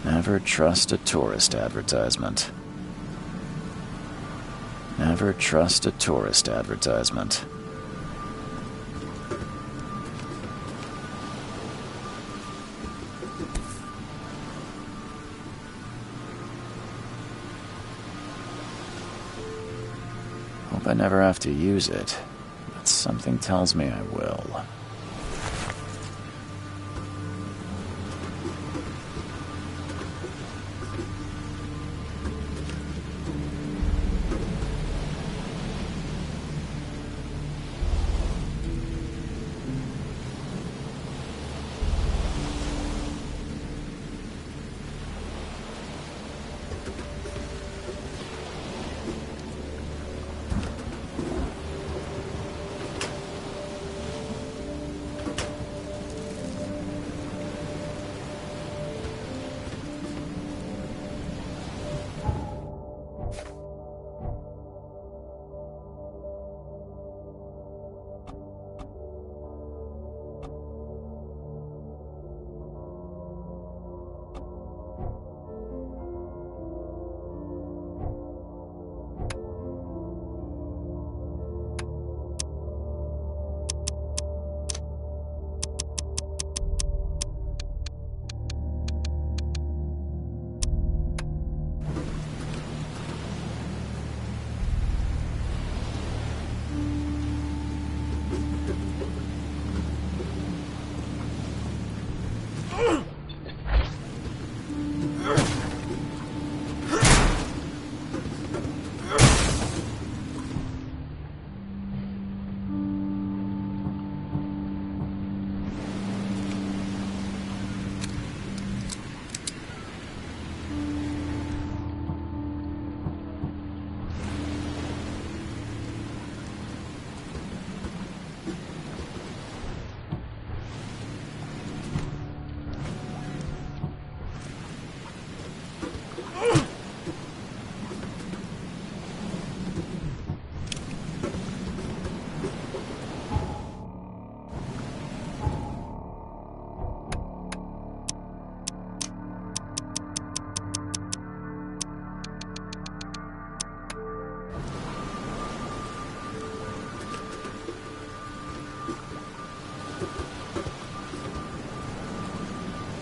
Never trust a tourist advertisement. Never trust a tourist advertisement. Hope I never have to use it, but something tells me I will.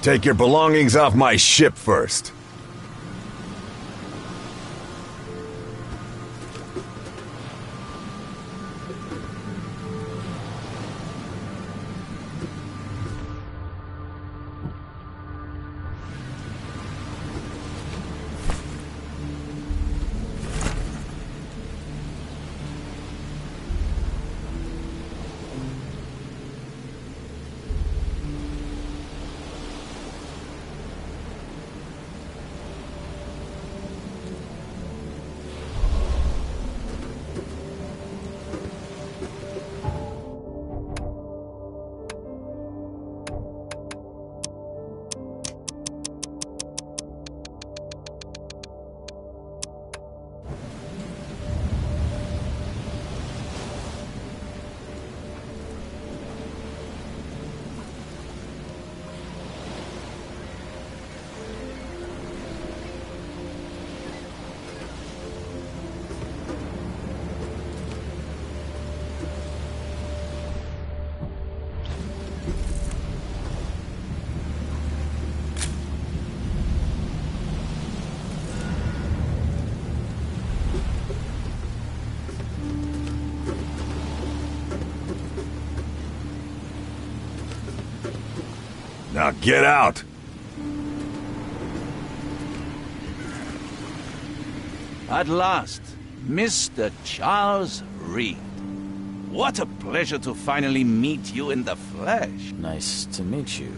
Take your belongings off my ship first. Now get out! At last, Mr. Charles Reed. What a pleasure to finally meet you in the flesh. Nice to meet you.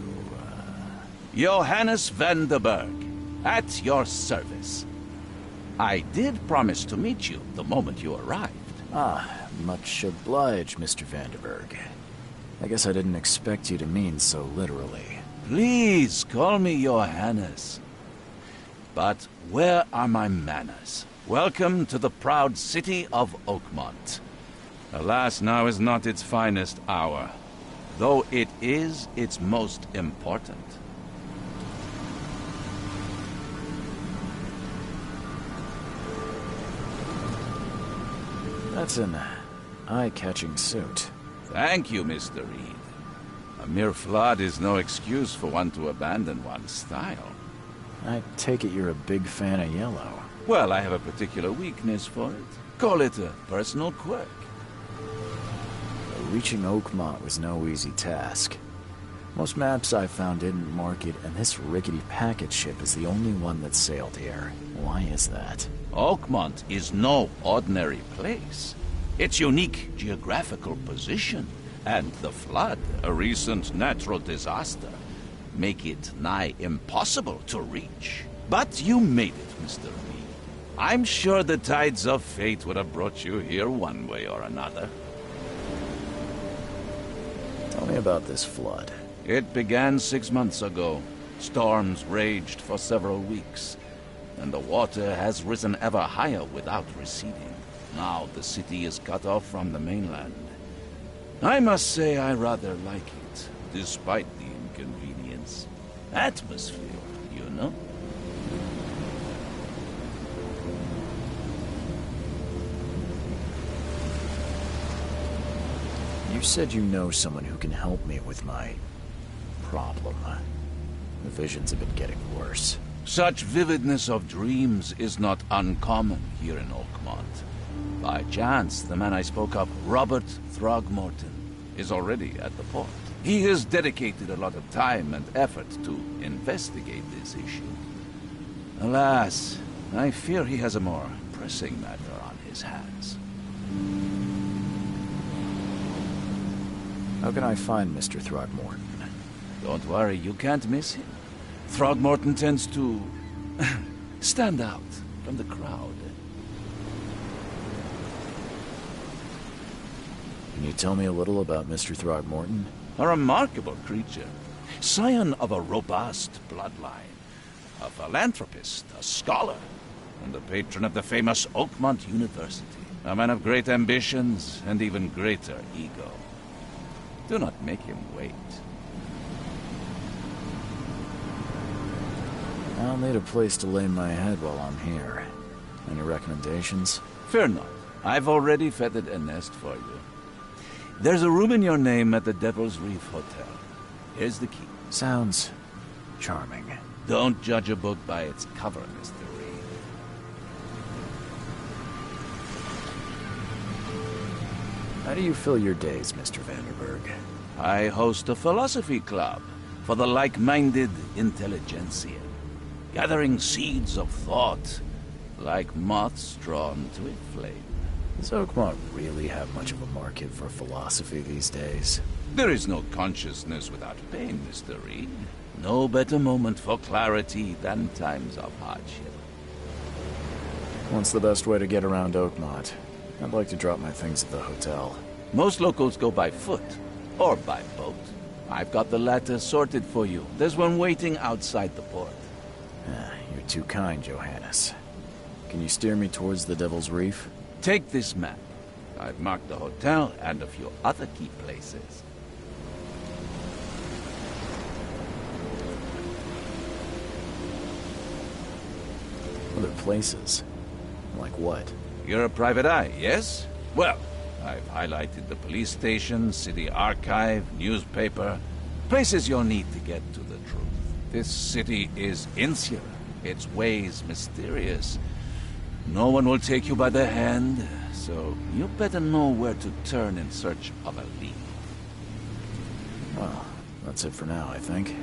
Johannes van der Berg, at your service. I did promise to meet you the moment you arrived. Ah, much obliged, Mr. Vanderberg. I guess I didn't expect you to mean so literally. Please call me Johannes. But where are my manners? Welcome to the proud city of Oakmont. Alas, now is not its finest hour. though it is its most important. That's an eye-catching suit. Thank you, Mr. Reed. A mere flood is no excuse for one to abandon one's style. I take it you're a big fan of yellow. Well, I have a particular weakness for it. Call it a personal quirk. Reaching Oakmont was no easy task. Most maps I found didn't mark it, and this rickety packet ship is the only one that sailed here. Why is that? Oakmont is no ordinary place. Its unique geographical position and the flood, a recent natural disaster, make it nigh impossible to reach. But you made it, Mr. Reed. I'm sure the tides of fate would have brought you here one way or another. Tell me about this flood. It began 6 months ago. Storms raged for several weeks, and the water has risen ever higher without receding. Now the city is cut off from the mainland. I must say I rather like it, despite the inconvenience. Atmosphere, you know? You said you know someone who can help me with my problem. The visions have been getting worse. Such vividness of dreams is not uncommon here in Oakmont. By chance, the man I spoke of, Robert Throgmorton, is already at the port. He has dedicated a lot of time and effort to investigate this issue. Alas, I fear he has a more pressing matter on his hands. How can I find Mr. Throgmorton? Don't worry, you can't miss him. Throgmorton tends to stand out from the crowd. Can you tell me a little about Mr. Throgmorton? A remarkable creature, scion of a robust bloodline, a philanthropist, a scholar, and the patron of the famous Oakmont University. A man of great ambitions and even greater ego. Do not make him wait. I'll need a place to lay my head while I'm here. Any recommendations? Fear not. I've already feathered a nest for you. There's a room in your name at the Devil's Reef Hotel. Here's the key. Sounds charming. Don't judge a book by its cover, Mr. Reed. How do you fill your days, Mr. Vanderberg? I host a philosophy club for the like-minded intelligentsia, gathering seeds of thought like moths drawn to a flame. Does Oakmont really have much of a market for philosophy these days? There is no consciousness without pain, Mr. Reed. No better moment for clarity than times of hardship. What's the best way to get around Oakmont? I'd like to drop my things at the hotel. Most locals go by foot, or by boat. I've got the latter sorted for you. There's one waiting outside the port. You're too kind, Johannes. Can you steer me towards the Devil's Reef? Take this map. I've marked the hotel and a few other key places. Other places? Like what? You're a private eye, yes? Well, I've highlighted the police station, city archive, newspaper, places you'll need to get to the truth. This city is insular, its ways mysterious. No one will take you by the hand, so you better know where to turn in search of a lead. Well, that's it for now, I think.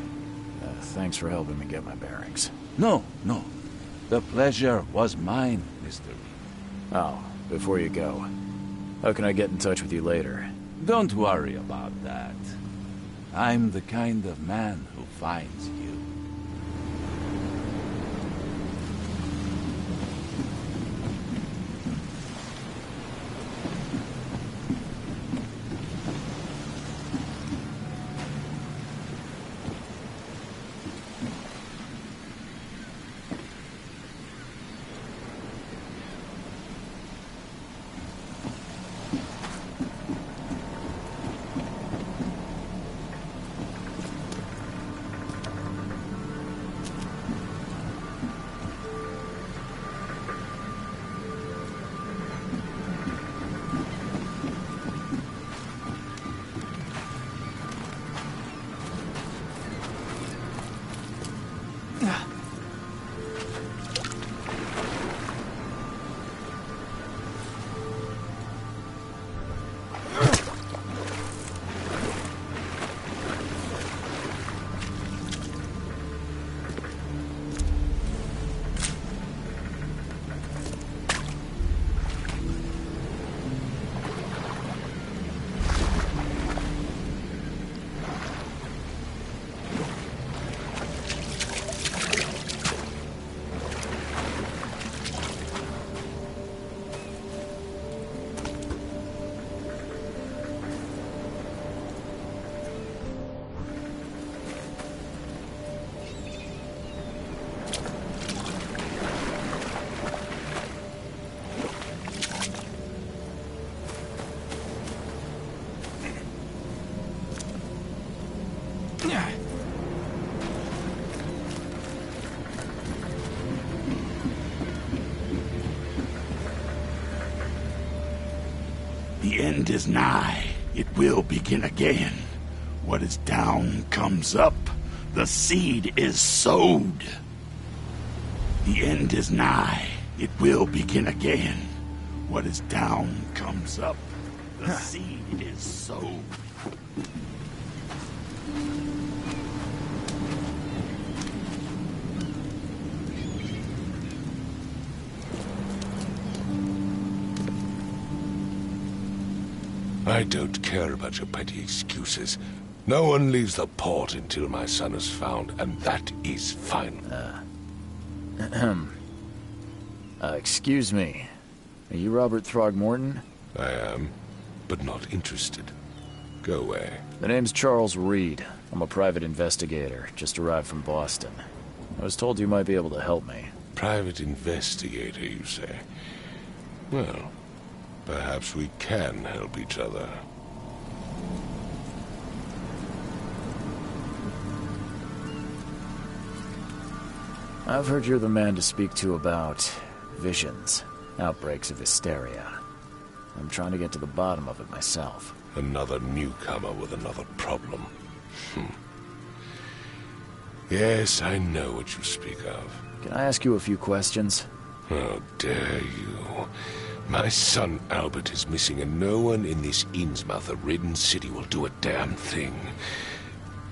Thanks for helping me get my bearings. No. The pleasure was mine, Mr. Reed. Oh, before you go, how can I get in touch with you later? Don't worry about that. I'm the kind of man who finds you. The end is nigh. It will begin again. What is down comes up. The seed is sowed. The end is nigh. It will begin again. What is down comes up. The seed is sowed. I don't care about your petty excuses. No one leaves the port until my son is found, and that is final. Excuse me. Are you Robert Throgmorton? I am, but not interested. Go away. The name's Charles Reed. I'm a private investigator, just arrived from Boston. I was told you might be able to help me. Private investigator, you say? Well, perhaps we can help each other. I've heard you're the man to speak to about visions, outbreaks of hysteria. I'm trying to get to the bottom of it myself. Another newcomer with another problem. Yes, I know what you speak of. Can I ask you a few questions? How dare you? My son Albert is missing, and no one in this Innsmouth-ridden city will do a damn thing.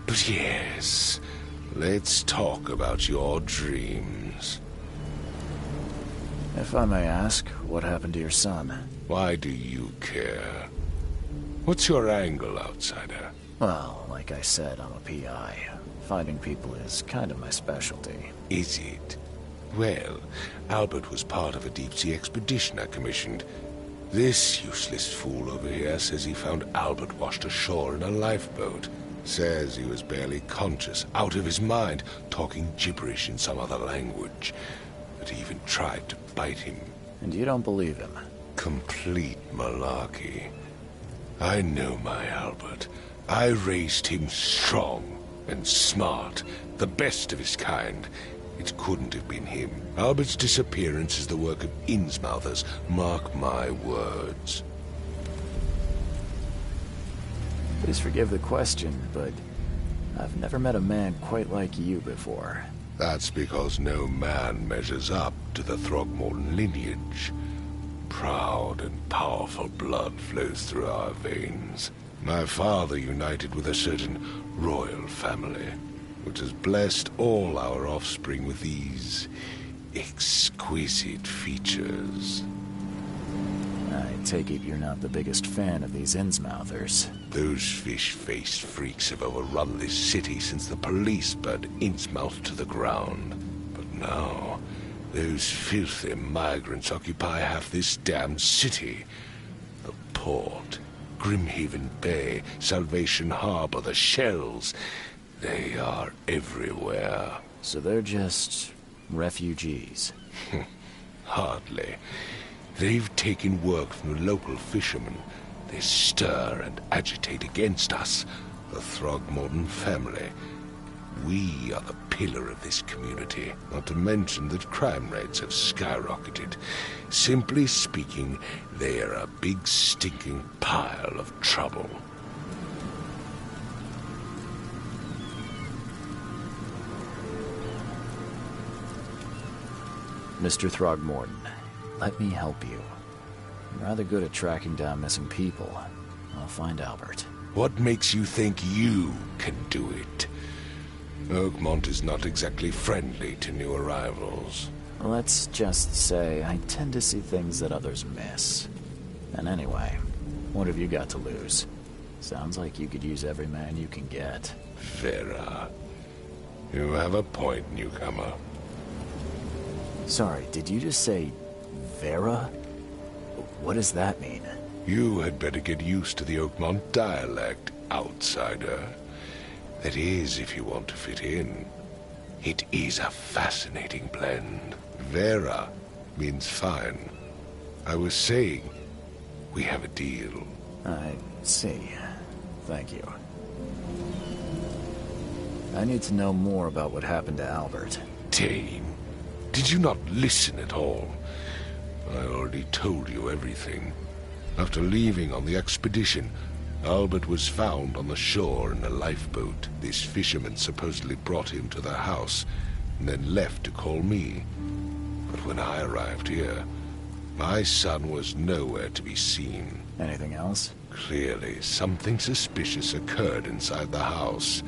But yes, let's talk about your dreams. If I may ask, what happened to your son? Why do you care? What's your angle, outsider? Well, like I said, I'm a PI. Finding people is kind of my specialty. Is it? Well, Albert was part of a deep-sea expedition I commissioned. This useless fool over here says he found Albert washed ashore in a lifeboat. Says he was barely conscious, out of his mind, talking gibberish in some other language. That he even tried to bite him. And you don't believe him? Complete malarkey. I know my Albert. I raised him strong and smart, the best of his kind. It couldn't have been him. Albert's disappearance is the work of Innsmouthers, mark my words. Please forgive the question, but I've never met a man quite like you before. That's because no man measures up to the Throgmorton lineage. Proud and powerful blood flows through our veins. My father united with a certain royal family, which has blessed all our offspring with these exquisite features. I take it you're not the biggest fan of these Innsmouthers. Those fish-faced freaks have overrun this city since the police burned Innsmouth to the ground. But now, those filthy migrants occupy half this damned city. The port, Grimhaven Bay, Salvation Harbor, the shells. They are everywhere. So they're just refugees? Hardly. They've taken work from the local fishermen. They stir and agitate against us, the Throgmorton family. We are the pillar of this community, not to mention that crime rates have skyrocketed. Simply speaking, they are a big stinking pile of trouble. Mr. Throgmorton, let me help you. I'm rather good at tracking down missing people. I'll find Albert. What makes you think you can do it? Oakmont is not exactly friendly to new arrivals. Let's just say I tend to see things that others miss. And anyway, what have you got to lose? Sounds like you could use every man you can get. Vera. You have a point, newcomer. Sorry, did you just say Vera? What does that mean? You had better get used to the Oakmont dialect, outsider. That is, if you want to fit in. It is a fascinating blend. Vera means fine. I was saying, we have a deal. I see. Thank you. I need to know more about what happened to Albert. Dane, did you not listen at all? I already told you everything. After leaving on the expedition, Albert was found on the shore in a lifeboat. This fisherman supposedly brought him to the house, and then left to call me. But when I arrived here, my son was nowhere to be seen. Anything else? Clearly, something suspicious occurred inside the house.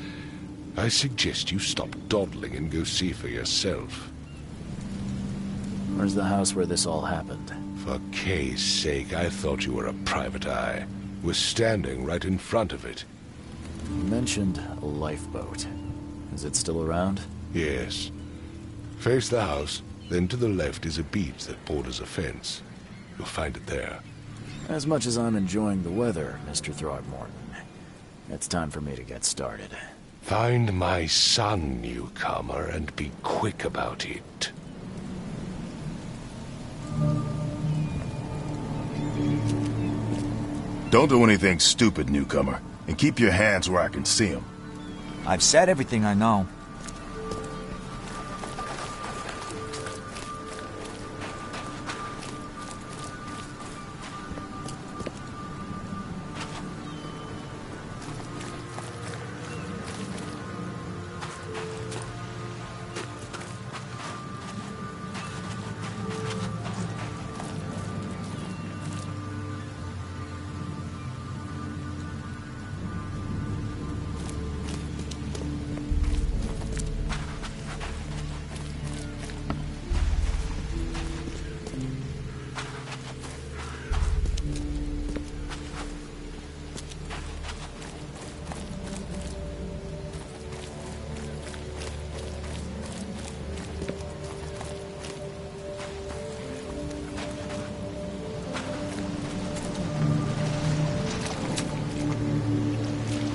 I suggest you stop dawdling and go see for yourself. Where's the house where this all happened? For Kay's sake, I thought you were a private eye. We're standing right in front of it. You mentioned a lifeboat. Is it still around? Yes. Face the house, then to the left is a beach that borders a fence. You'll find it there. As much as I'm enjoying the weather, Mr. Throgmorton, it's time for me to get started. Find my son, newcomer, and be quick about it. Don't do anything stupid, newcomer. And keep your hands where I can see them. I've said everything I know.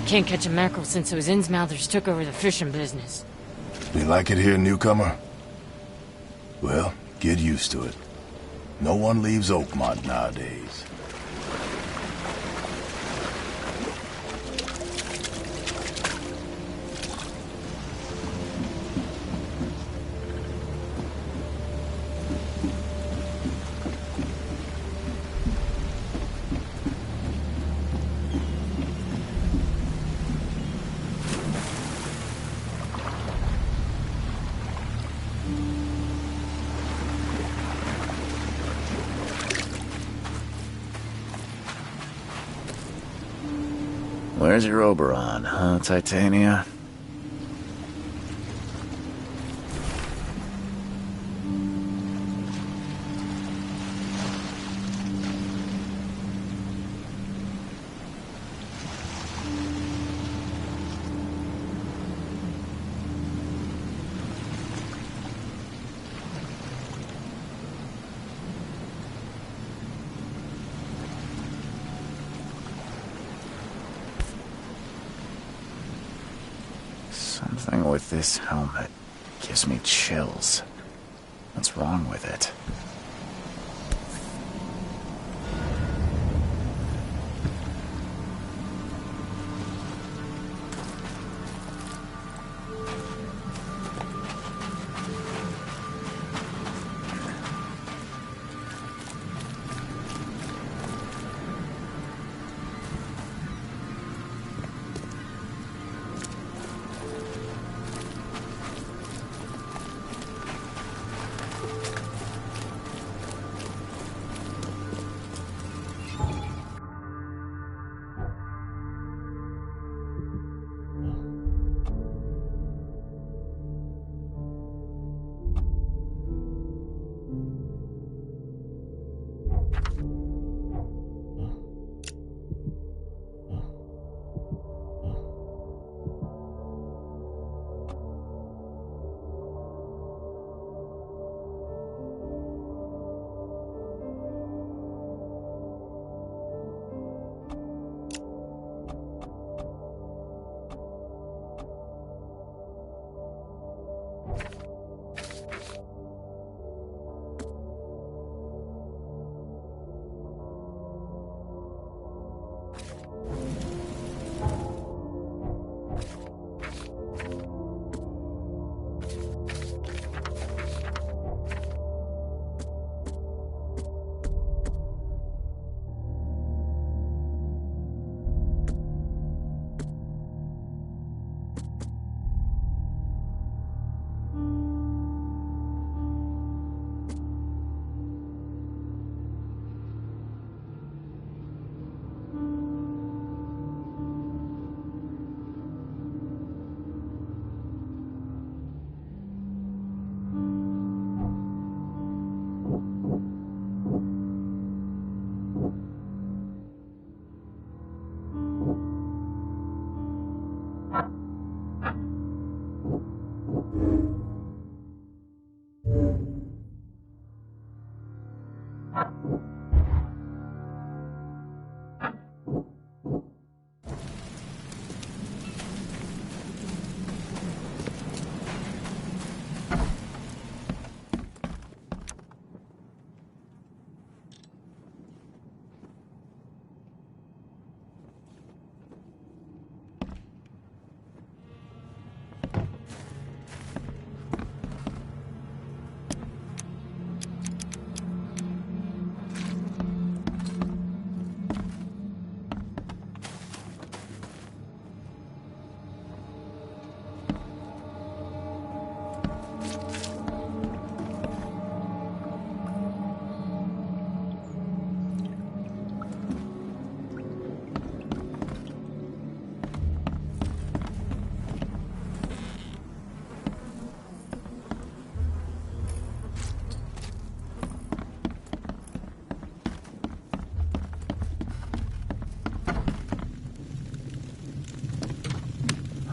Can't catch a mackerel since those Innsmouthers took over the fishing business. You like it here, newcomer? Well, get used to it. No one leaves Oakmont nowadays. Where's your Oberon, huh, Titania? Something with this helmet gives me chills. What's wrong with it?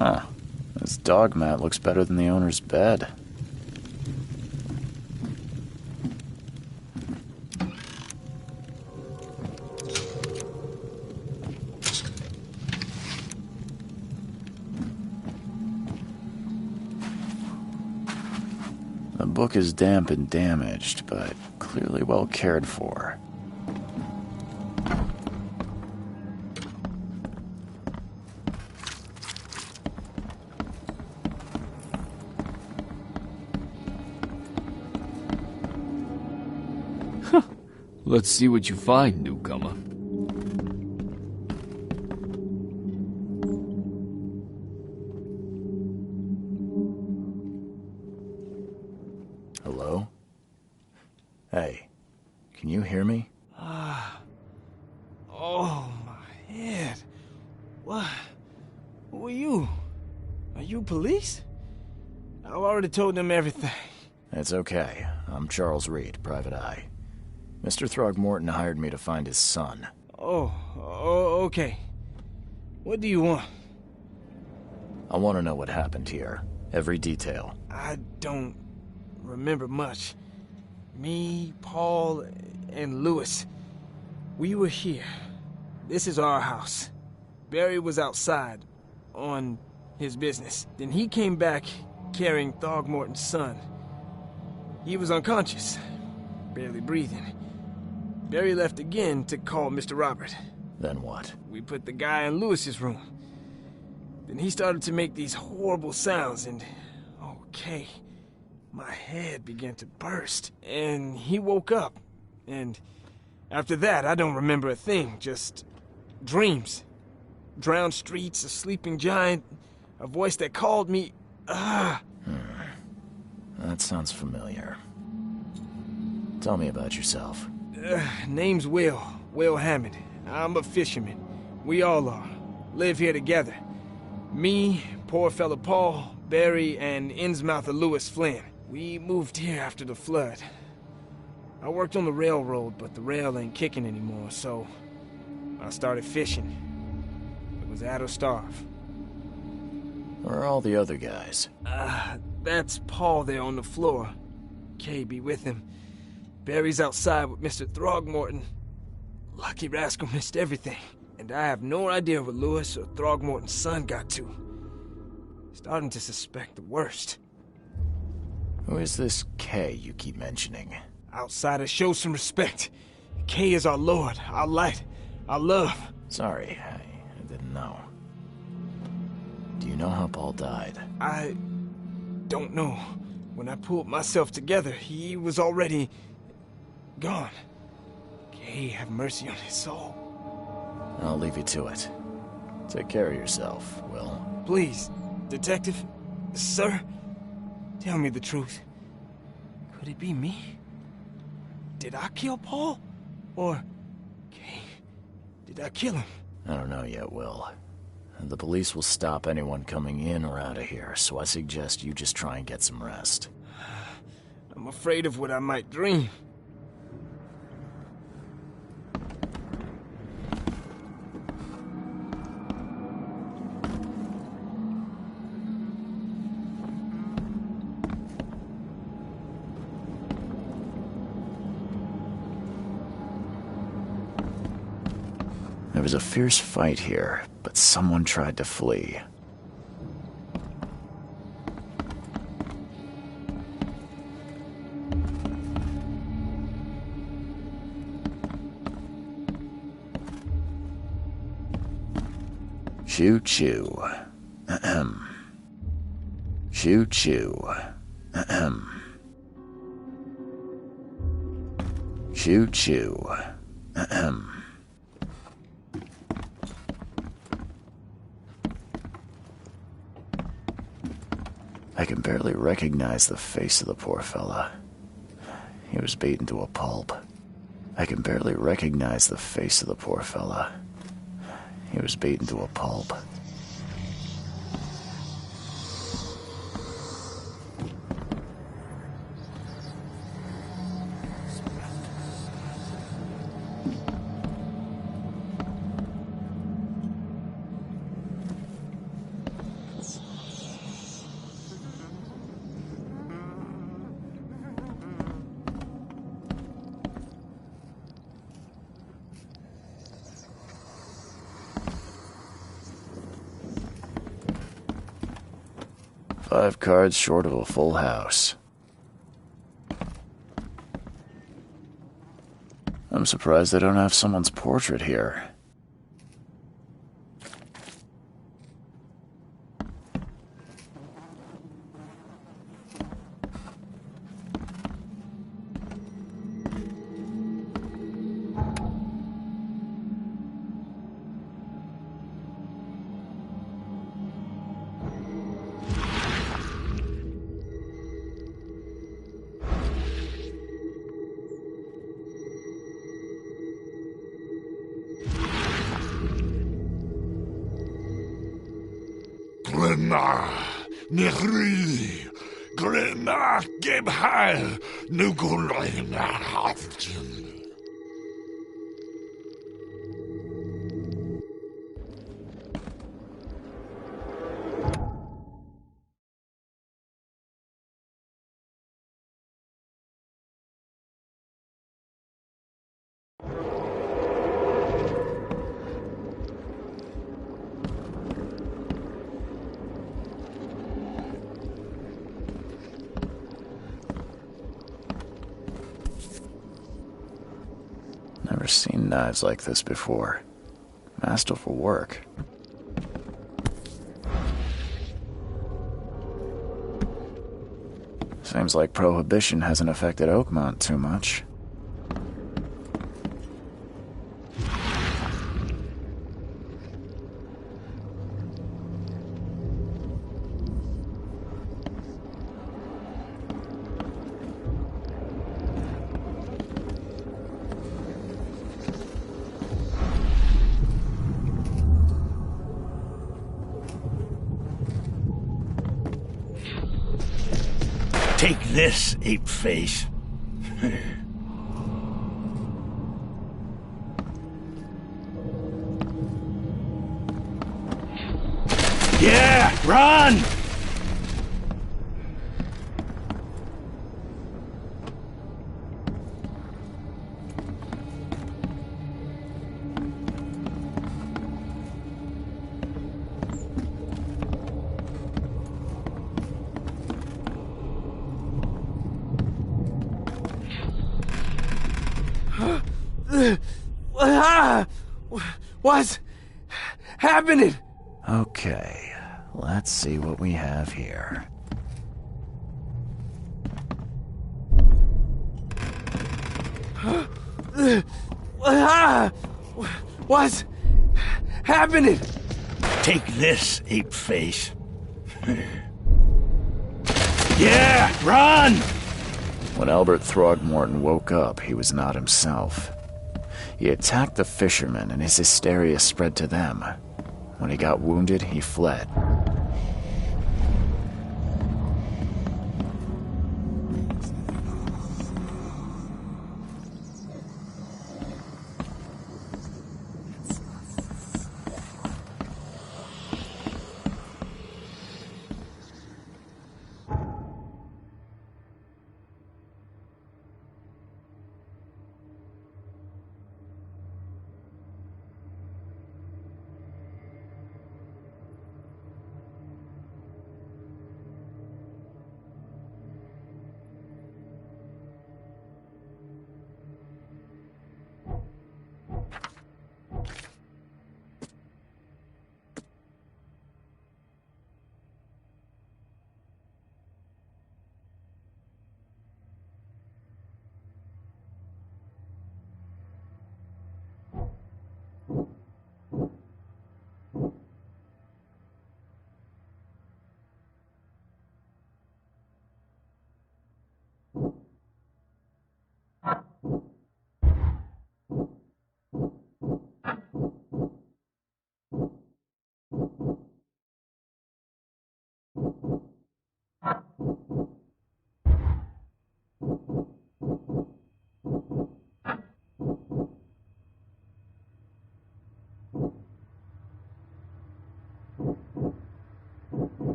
Huh. This dog mat looks better than the owner's bed. The book is damp and damaged, but clearly well cared for. Let's see what you find, newcomer. Hello? Hey, can you hear me? Oh, my head. What? Who are you? Are you police? I've already told them everything. It's okay. I'm Charles Reed, Private Eye. Mr. Throgmorton hired me to find his son. Oh, okay. What do you want? I want to know what happened here. Every detail. I don't remember much. Me, Paul, and Lewis, we were here. This is our house. Barry was outside, on his business. Then he came back carrying Throgmorton's son. He was unconscious, barely breathing. Barry left again to call Mr. Robert. Then what? We put the guy in Lewis's room. Then he started to make these horrible sounds and... okay, my head began to burst. And he woke up. And after that, I don't remember a thing, just dreams. Drowned streets, a sleeping giant, a voice that called me... That sounds familiar. Tell me about yourself. Name's Will Hammond. I'm a fisherman. We all are. Live here together. Me, poor fella Paul, Barry, and Innsmouther Lewis Flynn. We moved here after the flood. I worked on the railroad, but the rail ain't kicking anymore, so I started fishing. It was at or starve. Where are all the other guys? That's Paul there on the floor. Kay be with him. Barry's outside with Mr. Throgmorton. Lucky rascal missed everything. And I have no idea what Lewis or Throgmorton's son got to. Starting to suspect the worst. Who is this Kay you keep mentioning? Outsiders, show some respect. Kay is our lord, our light, our love. Sorry, I didn't know. Do you know how Paul died? I don't know. When I pulled myself together, he was already... gone. Kay, have mercy on his soul. I'll leave you to it. Take care of yourself, Will. Please, detective, sir, tell me the truth. Could it be me? Did I kill Paul? Or... Kay, did I kill him? I don't know yet, Will. The police will stop anyone coming in or out of here, so I suggest you just try and get some rest. I'm afraid of what I might dream. There was a fierce fight here, but someone tried to flee. Choo-choo. Ahem. Choo-choo. Ahem. Choo-choo. Ahem. I can barely recognize the face of the poor fella. He was beaten to a pulp. I can barely recognize the face of the poor fella. He was beaten to a pulp. 5 cards short of a full house. I'm surprised they don't have someone's portrait here. Glenna, Nehri, Glenna, Gebheil, Nugulina, Hafton. Never seen knives like this before. Masterful work. Seems like Prohibition hasn't affected Oakmont too much. Take this, ape face. Yeah, run! What's happening? Okay, let's see what we have here. What's happening? Take this, ape face. Yeah, run! When Albert Throgmorton woke up, he was not himself. He attacked the fishermen, and his hysteria spread to them. When he got wounded, he fled.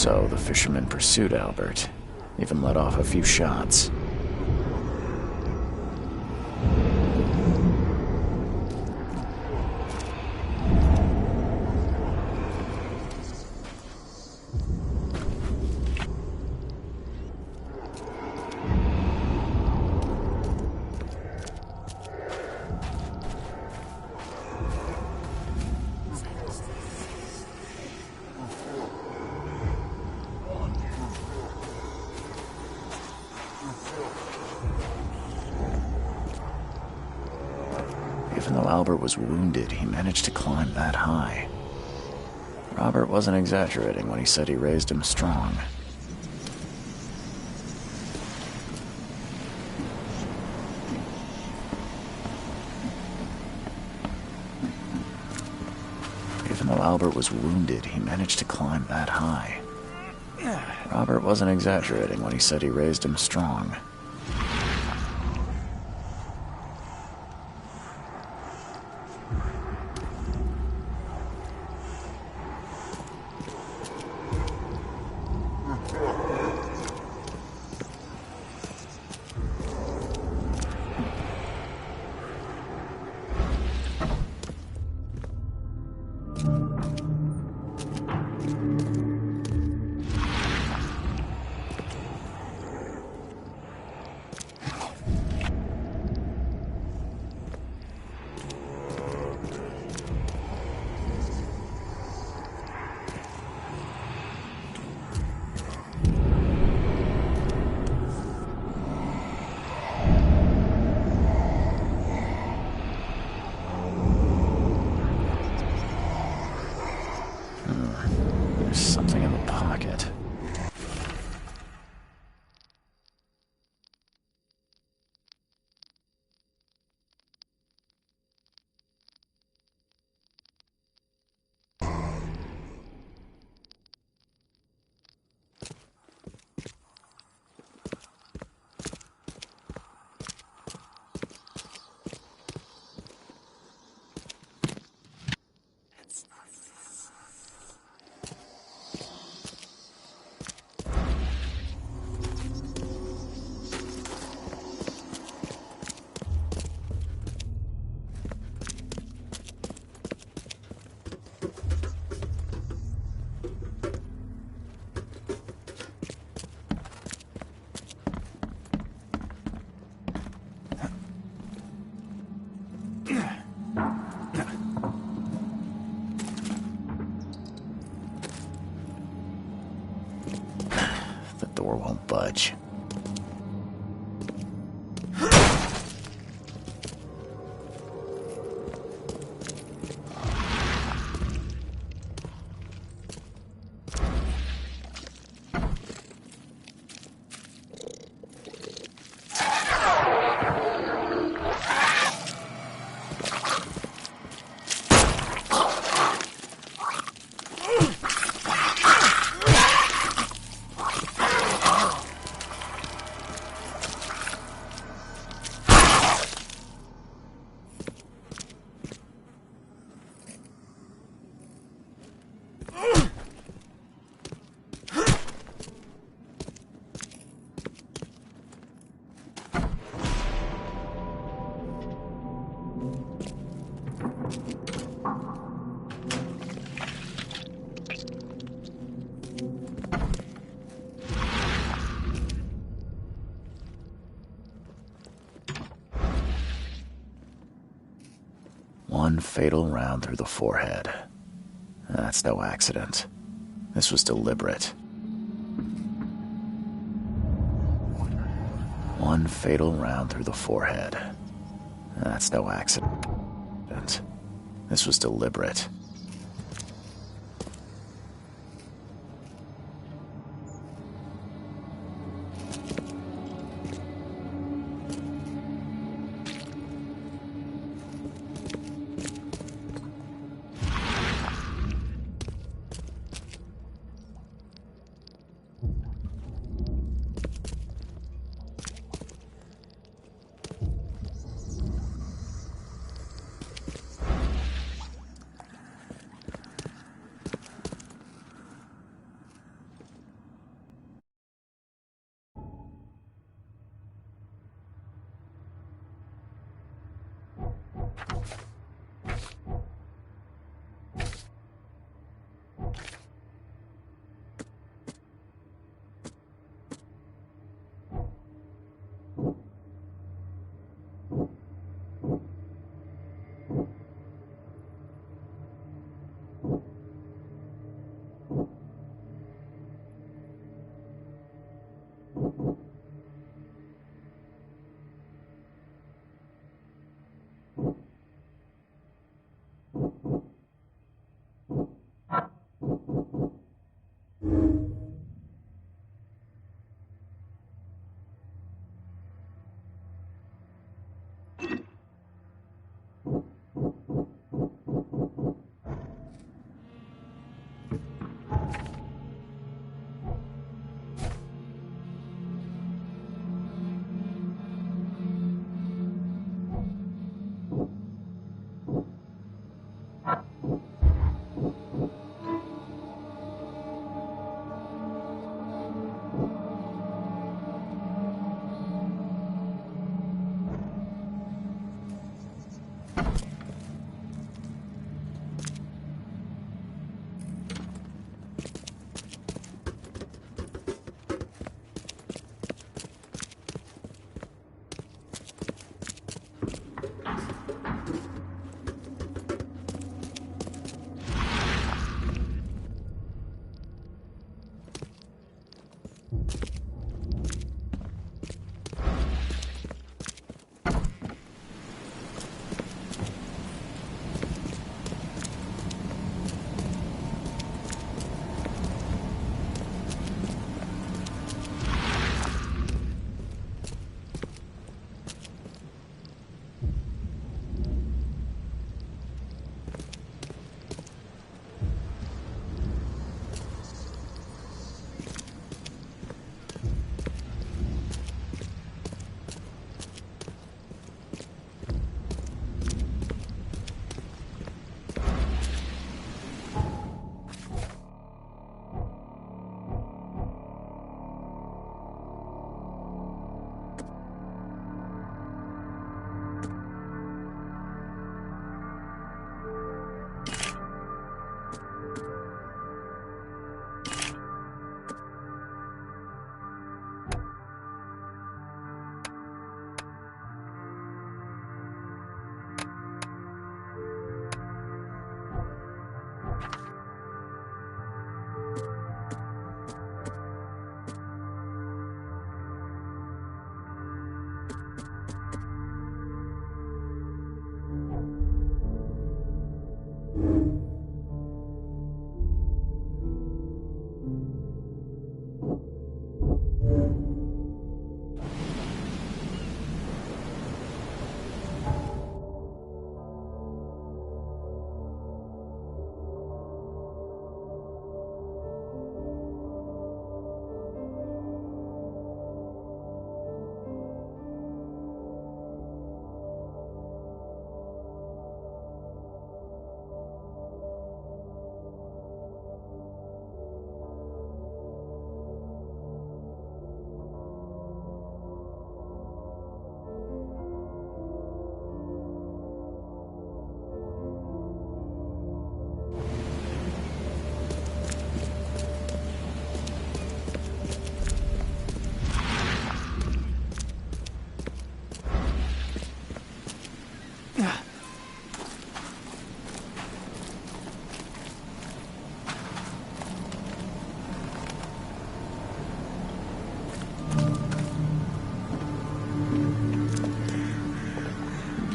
So the fisherman pursued Albert, even let off a few shots. Even though Albert was wounded, he managed to climb that high. Robert wasn't exaggerating when he said he raised him strong. Even though Albert was wounded, he managed to climb that high. Robert wasn't exaggerating when he said he raised him strong. There's something in the pocket. The door won't budge. One fatal round through the forehead. That's no accident. This was deliberate. One fatal round through the forehead. That's no accident. This was deliberate.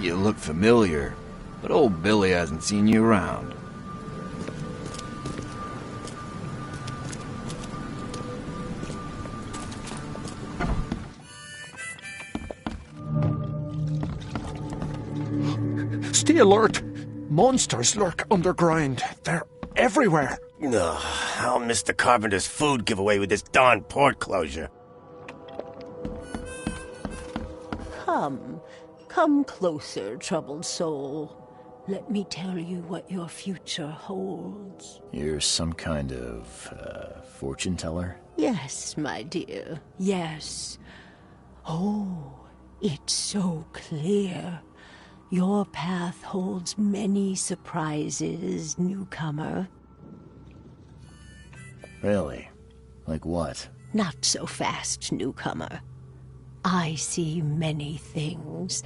You look familiar, but old Billy hasn't seen you around. Stay alert! Monsters lurk underground. They're everywhere. Ugh, I'll miss the carpenter's food giveaway with this darn port closure. Come closer, troubled soul. Let me tell you what your future holds. You're some kind of, fortune teller? Yes, my dear, yes. Oh, it's so clear. Your path holds many surprises, newcomer. Really? Like what? Not so fast, newcomer. I see many things.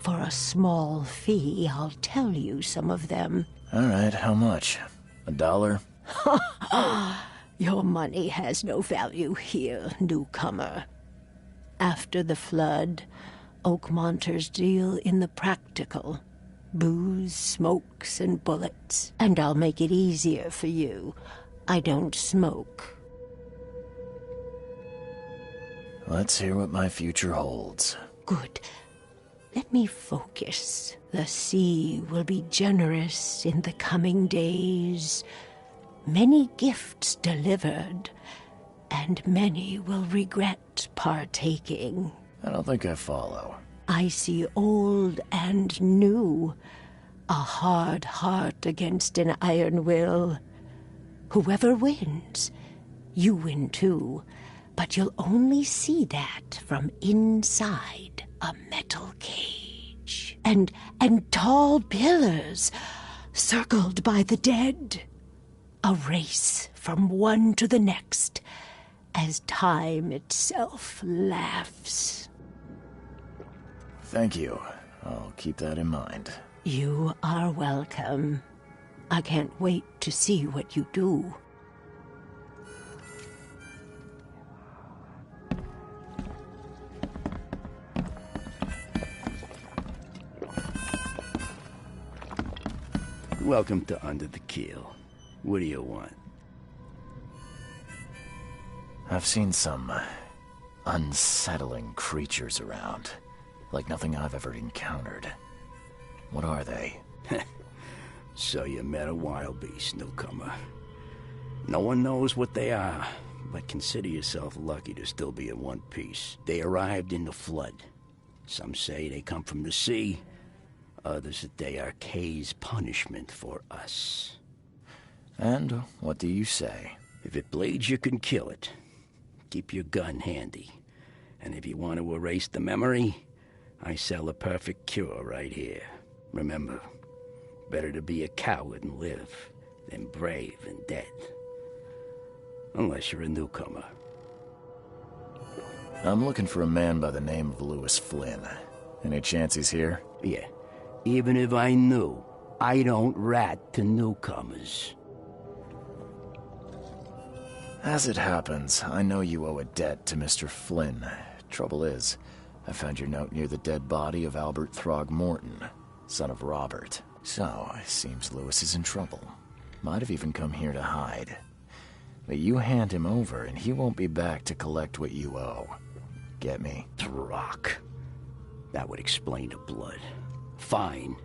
For a small fee, I'll tell you some of them. All right, how much? $1? Your money has no value here, newcomer. After the flood, Oakmonters deal in the practical. Booze, smokes, and bullets. And I'll make it easier for you. I don't smoke. Let's hear what my future holds. Good. Let me focus. The sea will be generous in the coming days. Many gifts delivered, and many will regret partaking. I don't think I follow. I see old and new. A hard heart against an iron will. Whoever wins, you win too. But you'll only see that from inside a metal cage. And tall pillars, circled by the dead. A race from one to the next, as time itself laughs. Thank you. I'll keep that in mind. You are welcome. I can't wait to see what you do. Welcome to Under the Keel. What do you want? I've seen some unsettling creatures around. Like nothing I've ever encountered. What are they? So you met a wild beast, newcomer. No one knows what they are, but consider yourself lucky to still be in one piece. They arrived in the flood. Some say they come from the sea. Others that they are Kay's punishment for us. And what do you say? If it bleeds, you can kill it. Keep your gun handy. And if you want to erase the memory, I sell a perfect cure right here. Remember, better to be a coward and live than brave and dead. Unless you're a newcomer. I'm looking for a man by the name of Lewis Flynn. Any chance he's here? Yeah. Even if I knew, I don't rat to newcomers. As it happens, I know you owe a debt to Mr. Flynn. Trouble is, I found your note near the dead body of Albert Throgmorton, son of Robert. So, it seems Lewis is in trouble. Might have even come here to hide. But you hand him over and he won't be back to collect what you owe. Get me? Throg. That would explain the blood. Fine.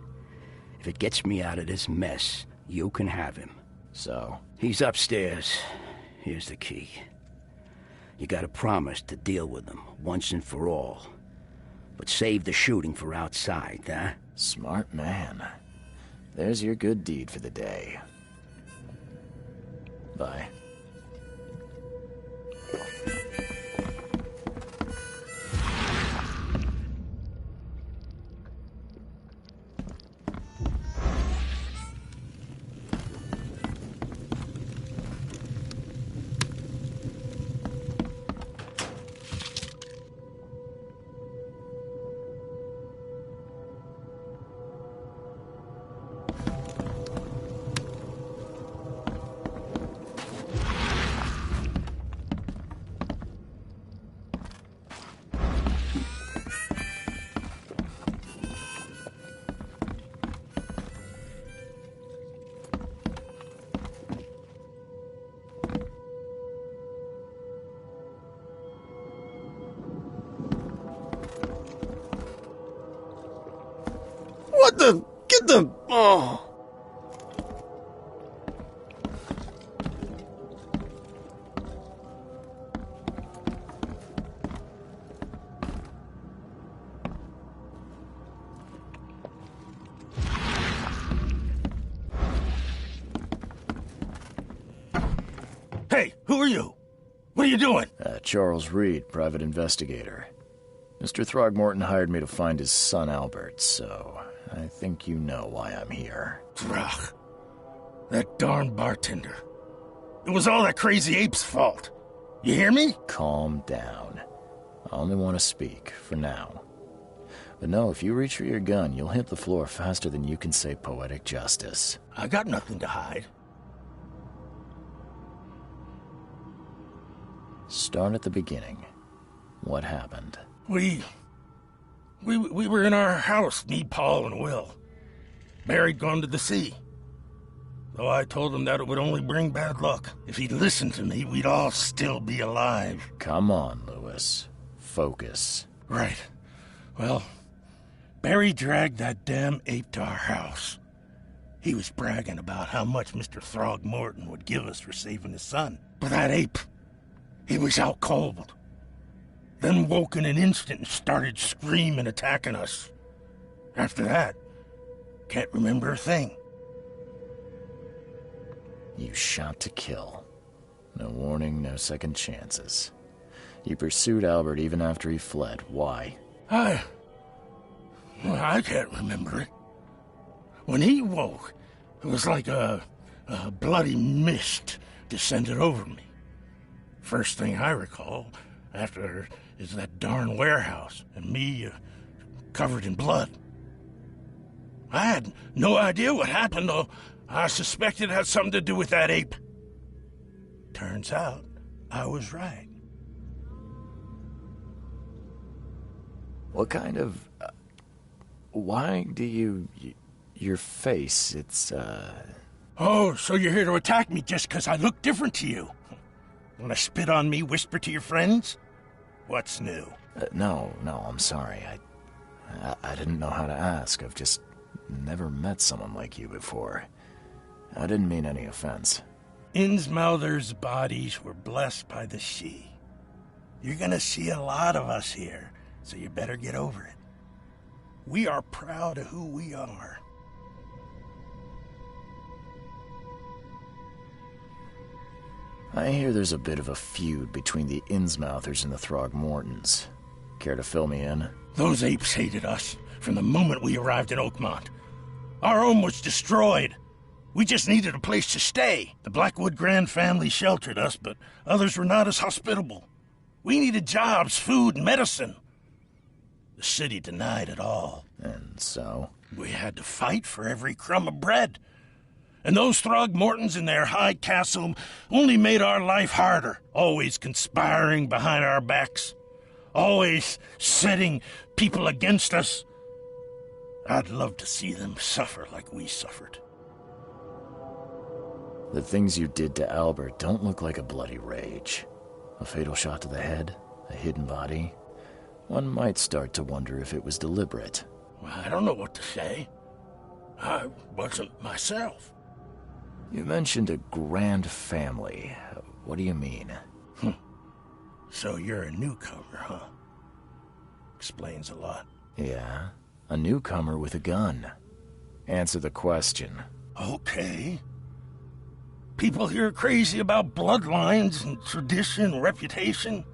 If it gets me out of this mess, you can have him. So? He's upstairs. Here's the key. You gotta promise to deal with him, once and for all. But save the shooting for outside, huh? Smart man. There's your good deed for the day. Bye. Oh. Hey, who are you? What are you doing? Charles Reed, private investigator. Mr. Throgmorton hired me to find his son Albert, so I think you know why I'm here. Throg. That darn bartender. It was all that crazy ape's fault. You hear me? Calm down. I only want to speak, for now. But no, if you reach for your gun, you'll hit the floor faster than you can say poetic justice. I got nothing to hide. Start at the beginning. What happened? We were in our house, me, Paul, and Will. Barry'd gone to the sea. Though I told him that it would only bring bad luck. If he'd listened to me, we'd all still be alive. Come on, Lewis. Focus. Right. Well, Barry dragged that damn ape to our house. He was bragging about how much Mr. Throgmorton would give us for saving his son. But that ape, he was out cold. Then woke in an instant and started screaming, attacking us. After that, can't remember a thing. You shot to kill. No warning, no second chances. You pursued Albert even after he fled. Why? I can't remember it. When he woke, it was like a bloody mist descended over me. First thing I recall after is that darn warehouse and me covered in blood. I had no idea what happened, though. I suspected it had something to do with that ape. Turns out I was right. What kind of... why do you... your face, it's, Oh, so you're here to attack me just because I look different to you? Want to spit on me, whisper to your friends? What's new? No, I'm sorry. I didn't know how to ask. I've just never met someone like you before. I didn't mean any offense. Innsmouther's bodies were blessed by the sea. You're gonna see a lot of us here, so you better get over it. We are proud of who we are. I hear there's a bit of a feud between the Innsmouthers and the Throgmortons. Care to fill me in? Those apes hated us from the moment we arrived in Oakmont. Our home was destroyed. We just needed a place to stay. The Blackwood Grand family sheltered us, but others were not as hospitable. We needed jobs, food, and medicine. The city denied it all. And so? We had to fight for every crumb of bread. And those Throgmortons in their high castle only made our life harder, always conspiring behind our backs, always setting people against us. I'd love to see them suffer like we suffered. The things you did to Albert don't look like a bloody rage. A fatal shot to the head, a hidden body. One might start to wonder if it was deliberate. I don't know what to say. I wasn't myself. You mentioned a grand family. What do you mean? So you're a newcomer, huh? Explains a lot. Yeah, a newcomer with a gun. Answer the question. Okay. People here are crazy about bloodlines and tradition and reputation.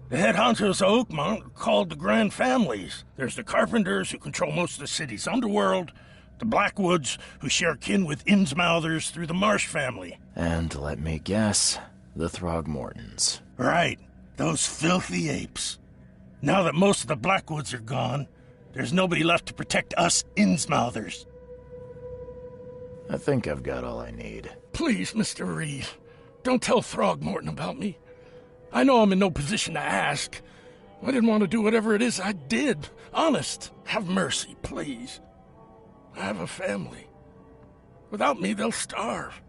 The head honchos of Oakmont are called the Grand Families. There's the Carpenters, who control most of the city's underworld, the Blackwoods, who share kin with Innsmouthers through the Marsh family. And let me guess, the Throgmortons. Right, those filthy apes. Now that most of the Blackwoods are gone, there's nobody left to protect us Innsmouthers. I think I've got all I need. Please, Mr. Reed, don't tell Throgmorton about me. I know I'm in no position to ask. I didn't want to do whatever it is I did. Honest, have mercy, please. I have a family. Without me, they'll starve.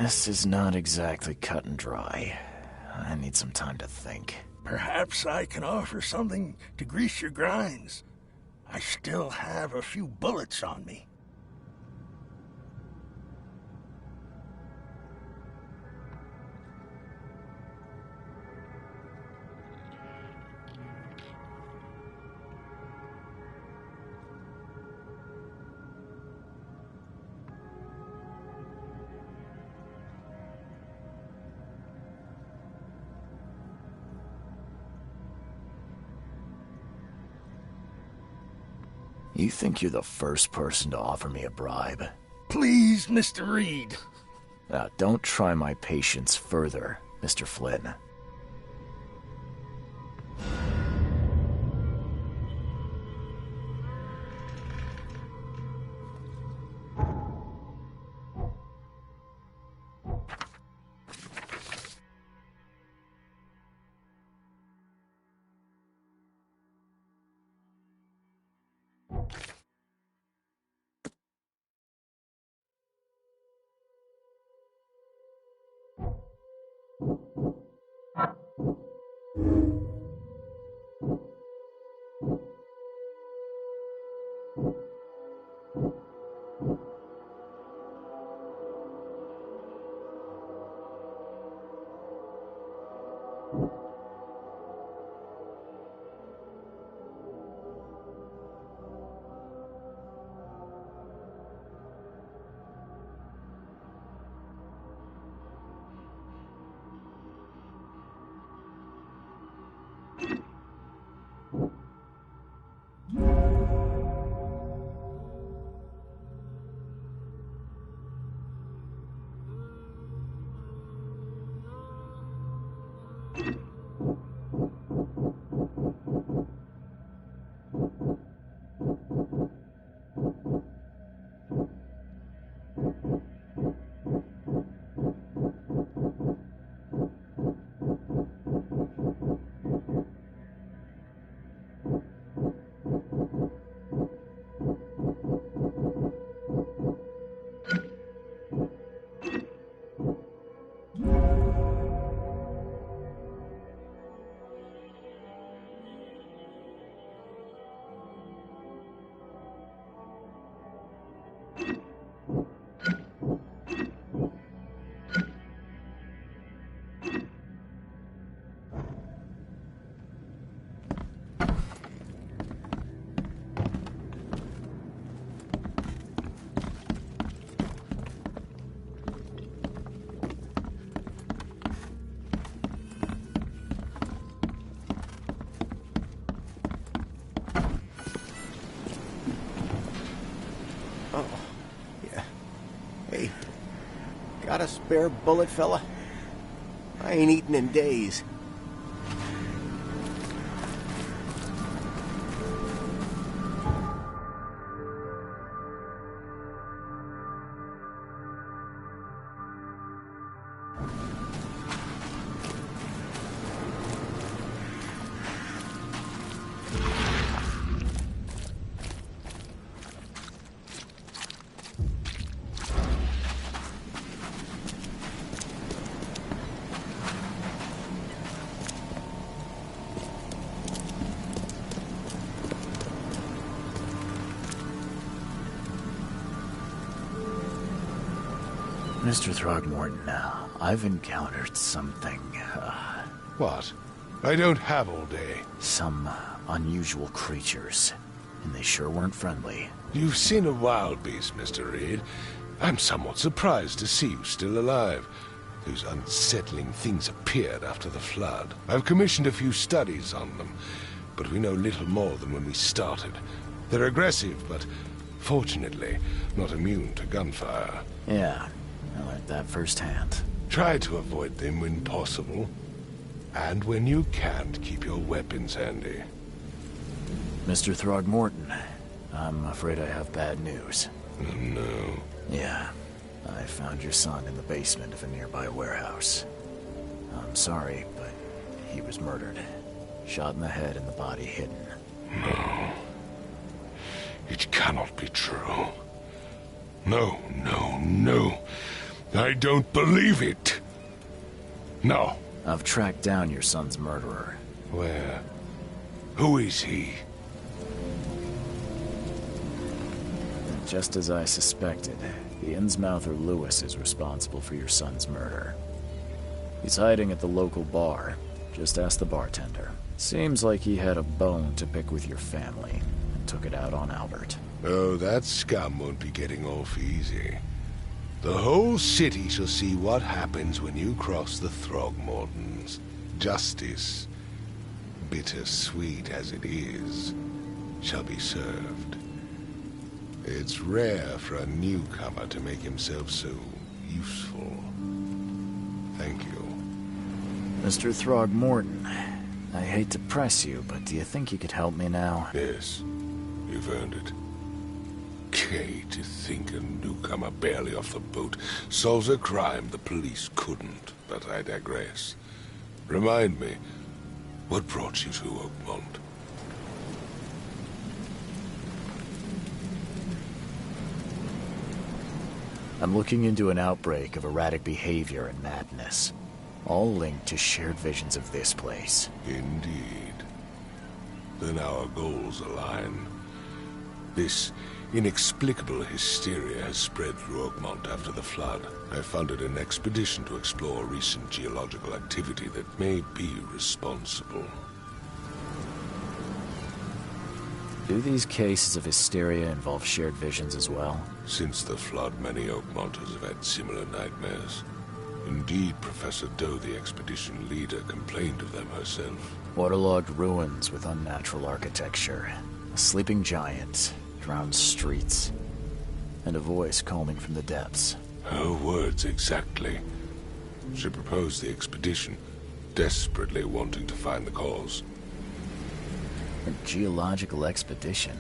This is not exactly cut and dry. I need some time to think. Perhaps I can offer something to grease your grinds. I still have a few bullets on me. You think you're the first person to offer me a bribe? Please, Mr. Reed. Don't try my patience further, Mr. Flynn. Got a spare bullet, fella? I ain't eaten in days. Mr. Throgmorton, I've encountered something, What? I don't have all day. Some unusual creatures, and they sure weren't friendly. You've seen a wild beast, Mr. Reed. I'm somewhat surprised to see you still alive. Those unsettling things appeared after the flood. I've commissioned a few studies on them, but we know little more than when we started. They're aggressive, but fortunately not immune to gunfire. Yeah, I learned that firsthand. Try to avoid them when possible. And when you can't, keep your weapons handy. Mr. Throgmorton, I'm afraid I have bad news. Oh, no. Yeah, I found your son in the basement of a nearby warehouse. I'm sorry, but he was murdered. Shot in the head and the body hidden. No. It cannot be true. No, no, no. I don't believe it. No. I've tracked down your son's murderer. Where? Who is he? Just as I suspected, the Innsmouther Lewis is responsible for your son's murder. He's hiding at the local bar. Just ask the bartender. Seems like he had a bone to pick with your family and took it out on Albert. Oh, that scum won't be getting off easy. The whole city shall see what happens when you cross the Throgmortons. Justice, bittersweet as it is, shall be served. It's rare for a newcomer to make himself so useful. Thank you. Mr. Throgmorton, I hate to press you, but do you think you could help me now? Yes, you've earned it. Okay, to think a newcomer barely off the boat solves a crime the police couldn't, but I digress. Remind me, what brought you to Oakmont? I'm looking into an outbreak of erratic behavior and madness, all linked to shared visions of this place. Indeed. Then our goals align. This inexplicable hysteria has spread through Oakmont after the flood. I funded an expedition to explore recent geological activity that may be responsible. Do these cases of hysteria involve shared visions as well? Since the flood, many Oakmonters have had similar nightmares. Indeed, Professor Doe, the expedition leader, complained of them herself. Waterlogged ruins with unnatural architecture, a sleeping giant, drowned streets, and a voice calming from the depths. Her words exactly. She proposed the expedition, desperately wanting to find the cause. A geological expedition?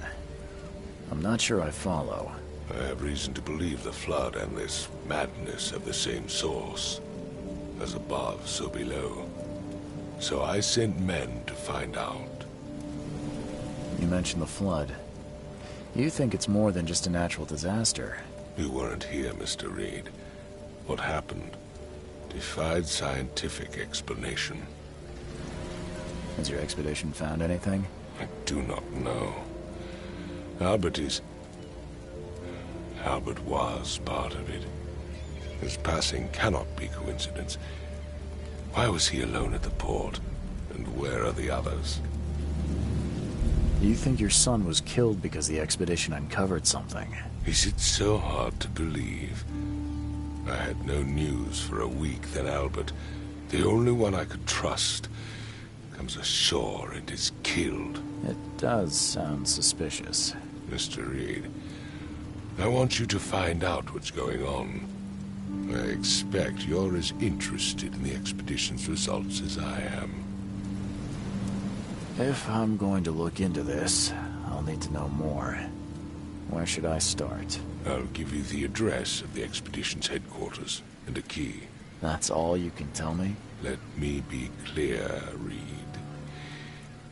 I'm not sure I follow. I have reason to believe the flood and this madness have the same source. As above, so below. So I sent men to find out. You mentioned the flood. You think it's more than just a natural disaster. You weren't here, Mr. Reed. What happened defied scientific explanation. Has your expedition found anything? I do not know. Albert was part of it. His passing cannot be coincidence. Why was he alone at the port? And where are the others? You think your son was killed because the expedition uncovered something? Is it so hard to believe? I had no news for a week, then Albert, the only one I could trust, comes ashore and is killed. It does sound suspicious. Mr. Reed, I want you to find out what's going on. I expect you're as interested in the expedition's results as I am. If I'm going to look into this, I'll need to know more. Where should I start? I'll give you the address of the expedition's headquarters and a key. That's all you can tell me? Let me be clear, Reed.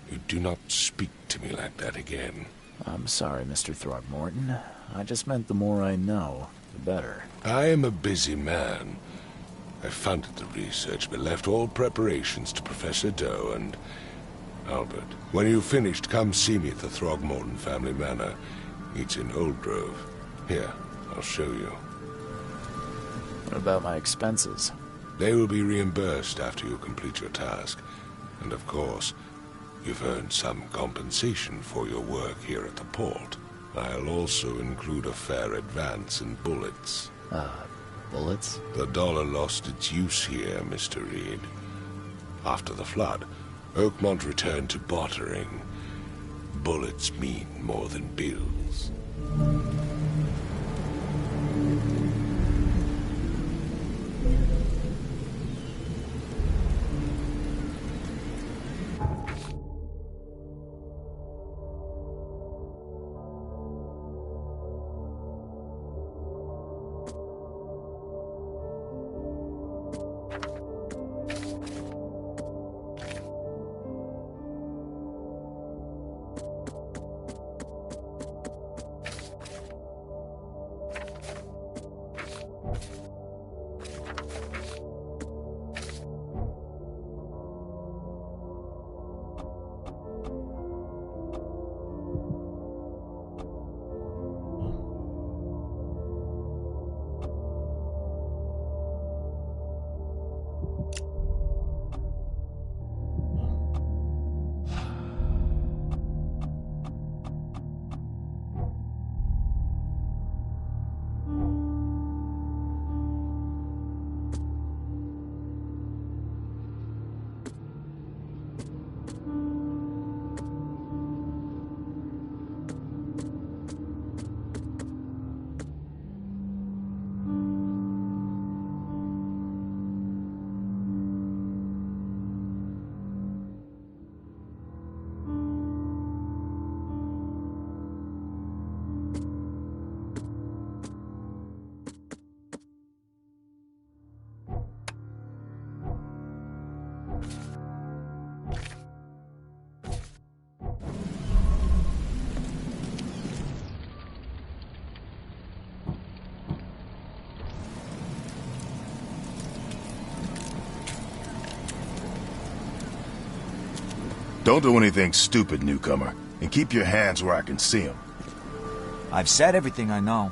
You do not speak to me like that again. I'm sorry, Mr. Throgmorton. I just meant the more I know, the better. I am a busy man. I funded the research, but left all preparations to Professor Doe and Albert. When you've finished, come see me at the Throgmorton family manor. It's in Old Grove. Here, I'll show you. What about my expenses? They will be reimbursed after you complete your task. And of course, you've earned some compensation for your work here at the port. I'll also include a fair advance in bullets. Bullets? The dollar lost its use here, Mr. Reed. After the flood, Oakmont returned to bartering. Bullets mean more than bills. Don't do anything stupid, newcomer, and keep your hands where I can see them. I've said everything I know.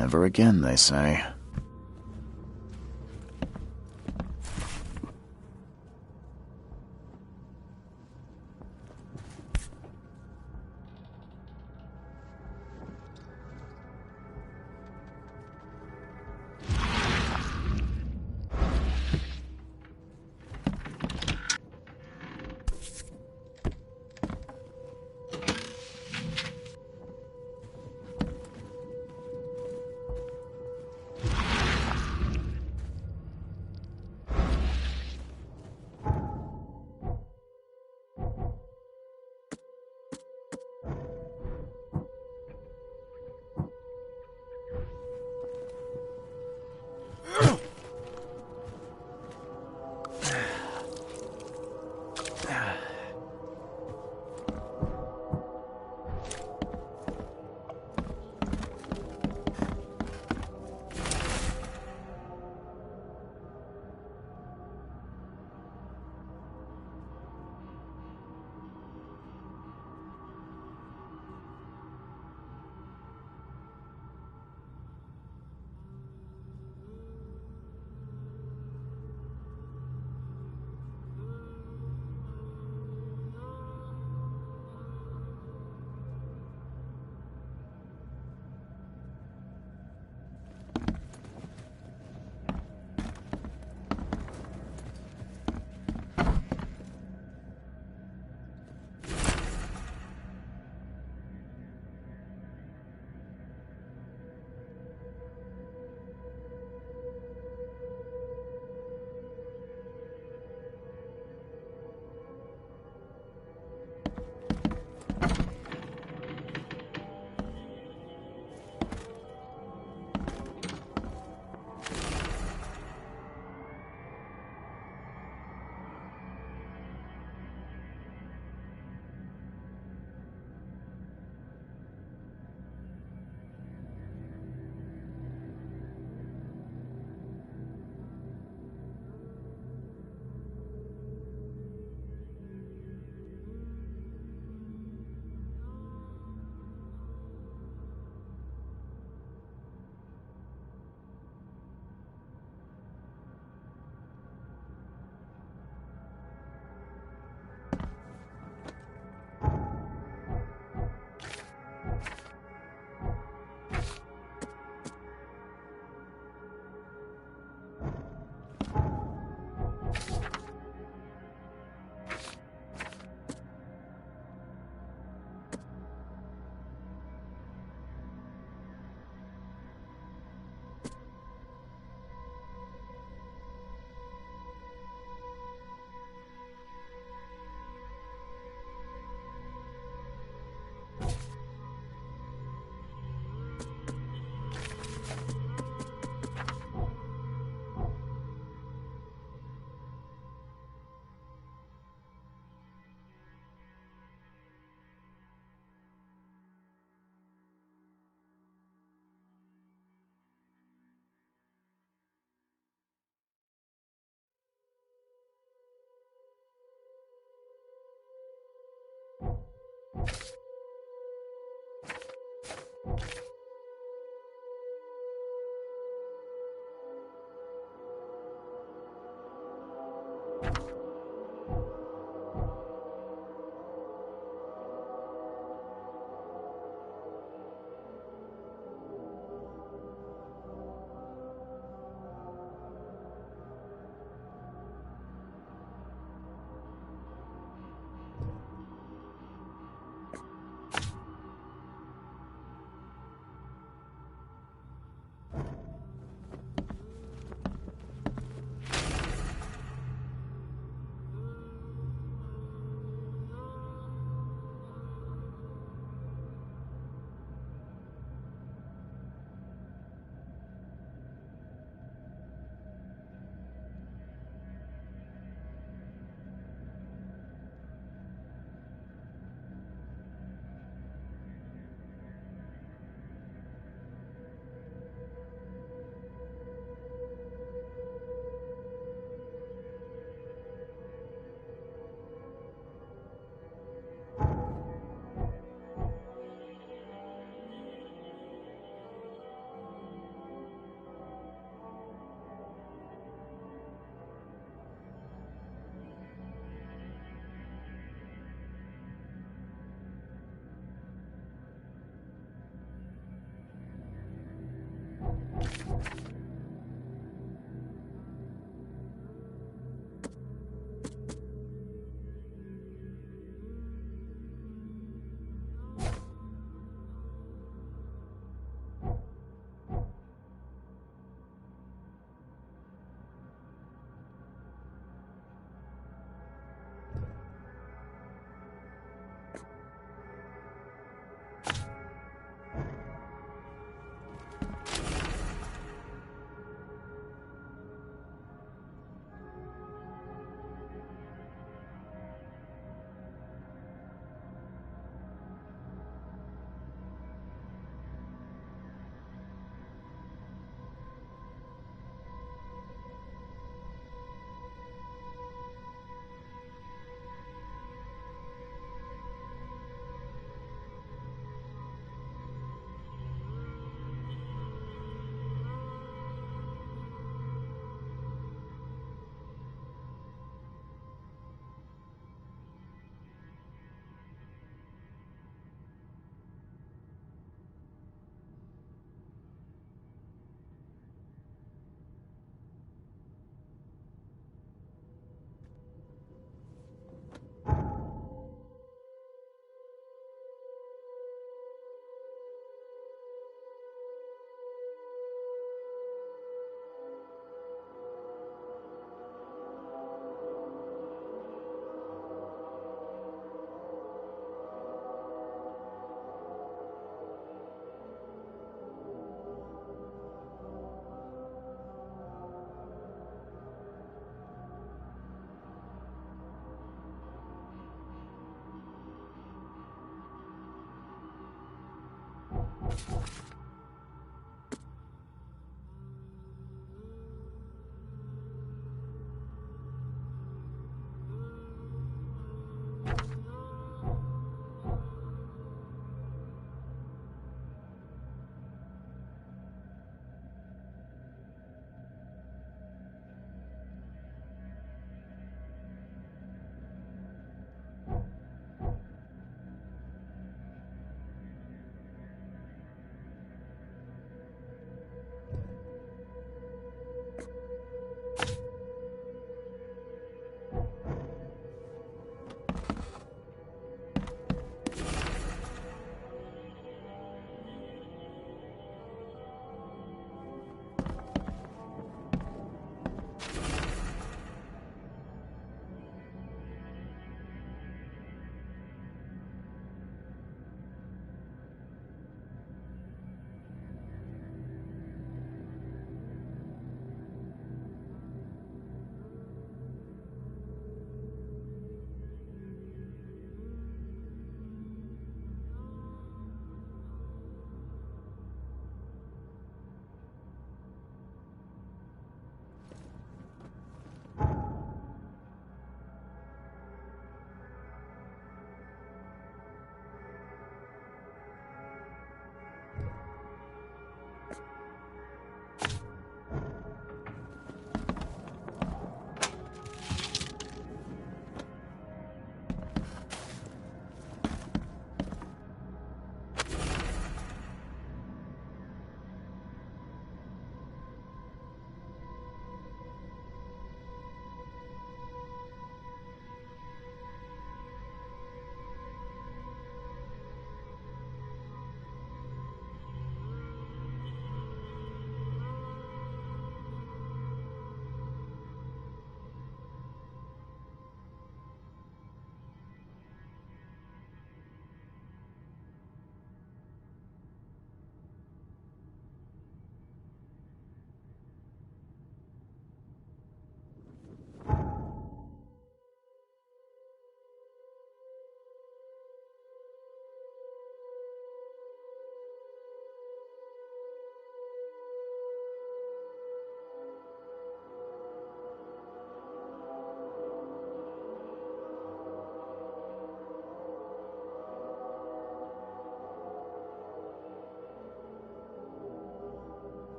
Never again, they say.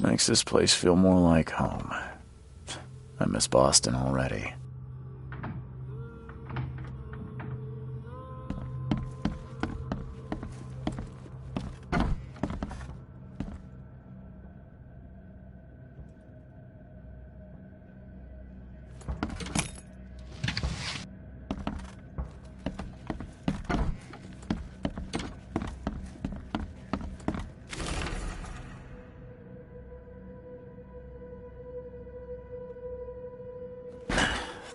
Makes this place feel more like home. I miss Boston already.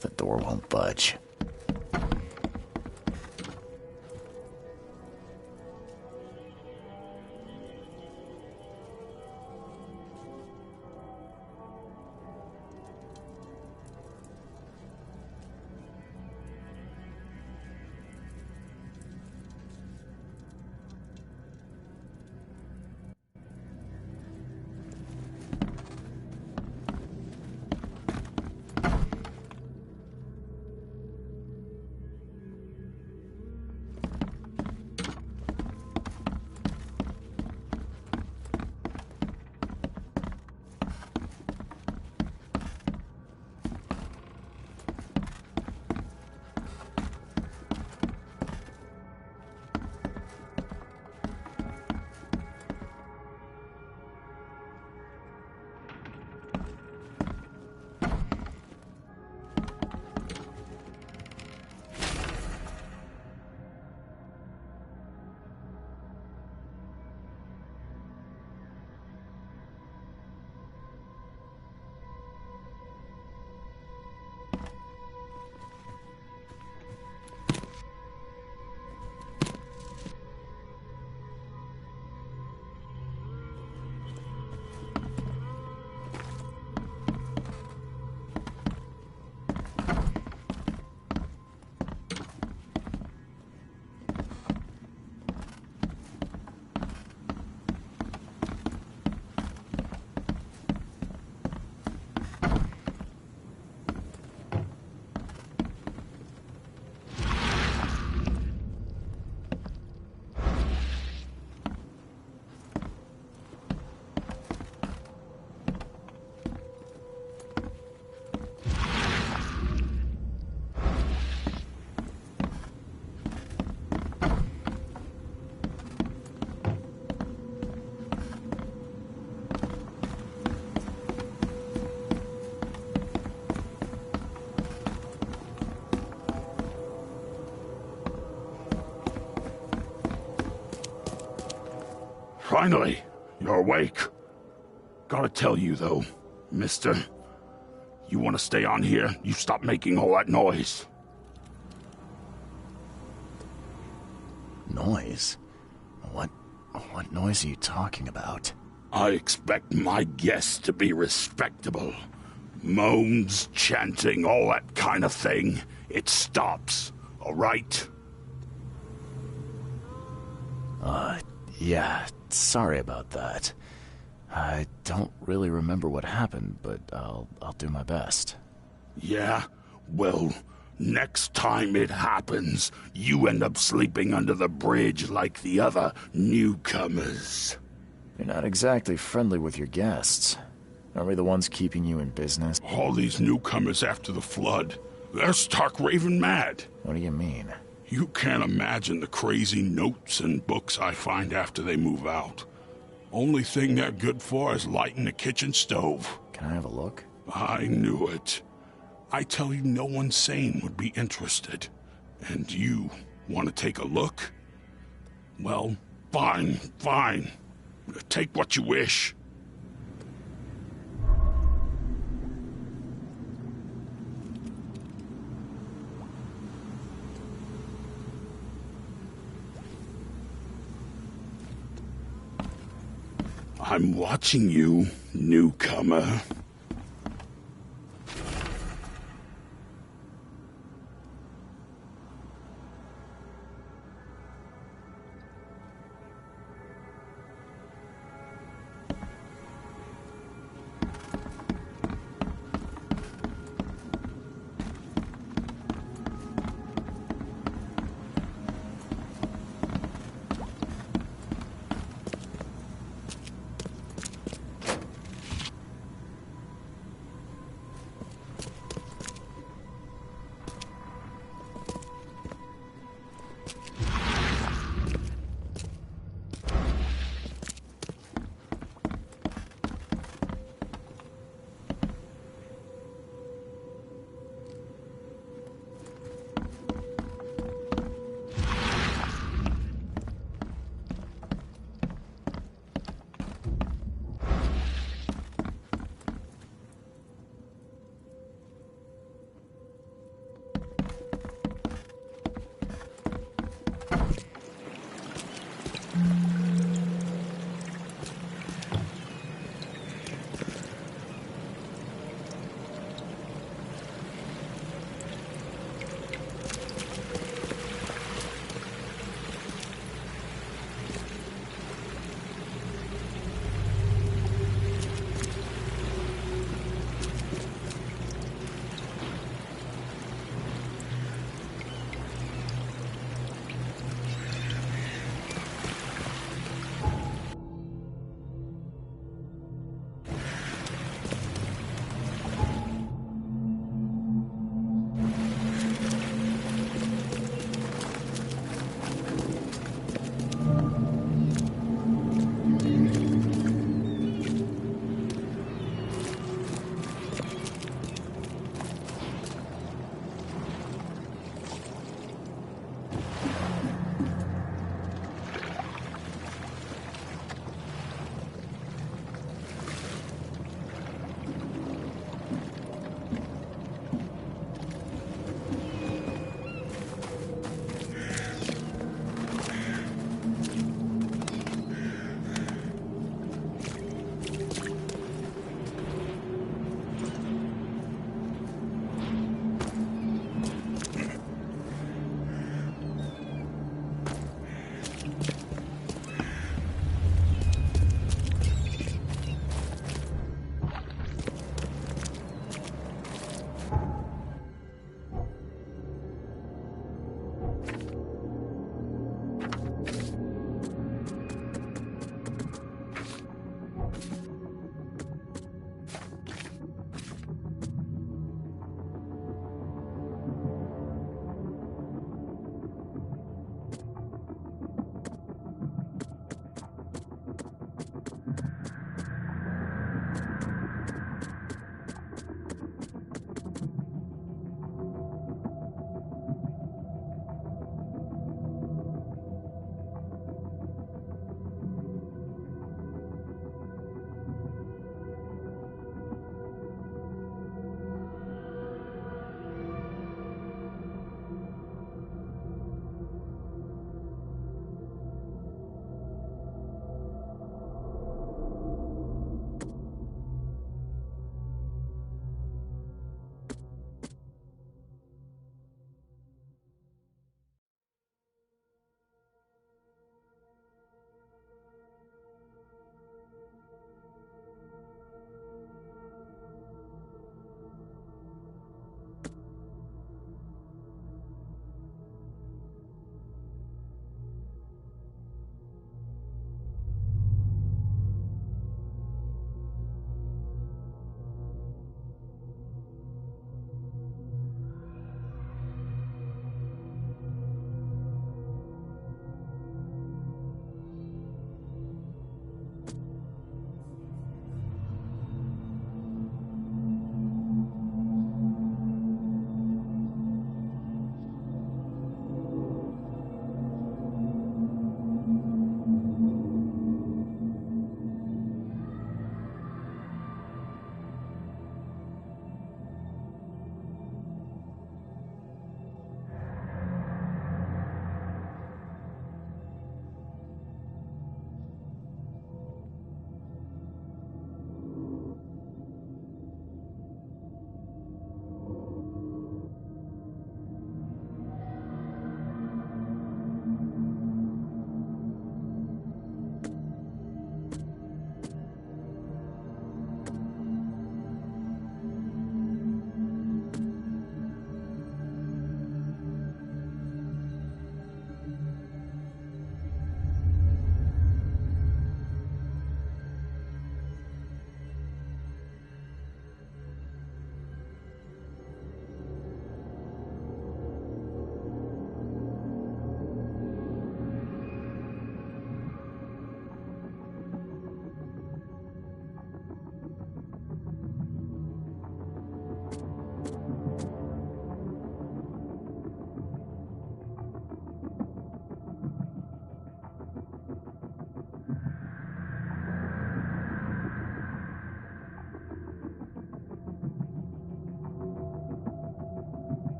The door won't budge. Finally, you're awake. Gotta tell you, though, mister, you want to stay on here, you stop making all that noise. Noise? What noise are you talking about? I expect my guests to be respectable. Moans, chanting, all that kind of thing. It stops, all right? Yeah, sorry about that. I don't really remember what happened, but I'll do my best. Yeah? Well, next time it happens, you end up sleeping under the bridge like the other newcomers. You're not exactly friendly with your guests. Aren't we the ones keeping you in business? All these newcomers after the flood, they're stark raving mad. What do you mean? You can't imagine the crazy notes and books I find after they move out. Only thing they're good for is lighting the kitchen stove. Can I have a look? I knew it. I tell you, no one sane would be interested. And you want to take a look? Well, fine. Take what you wish. I'm watching you, newcomer.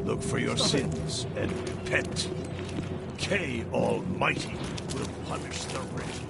Look for your sins and repent. K Almighty will punish the rich.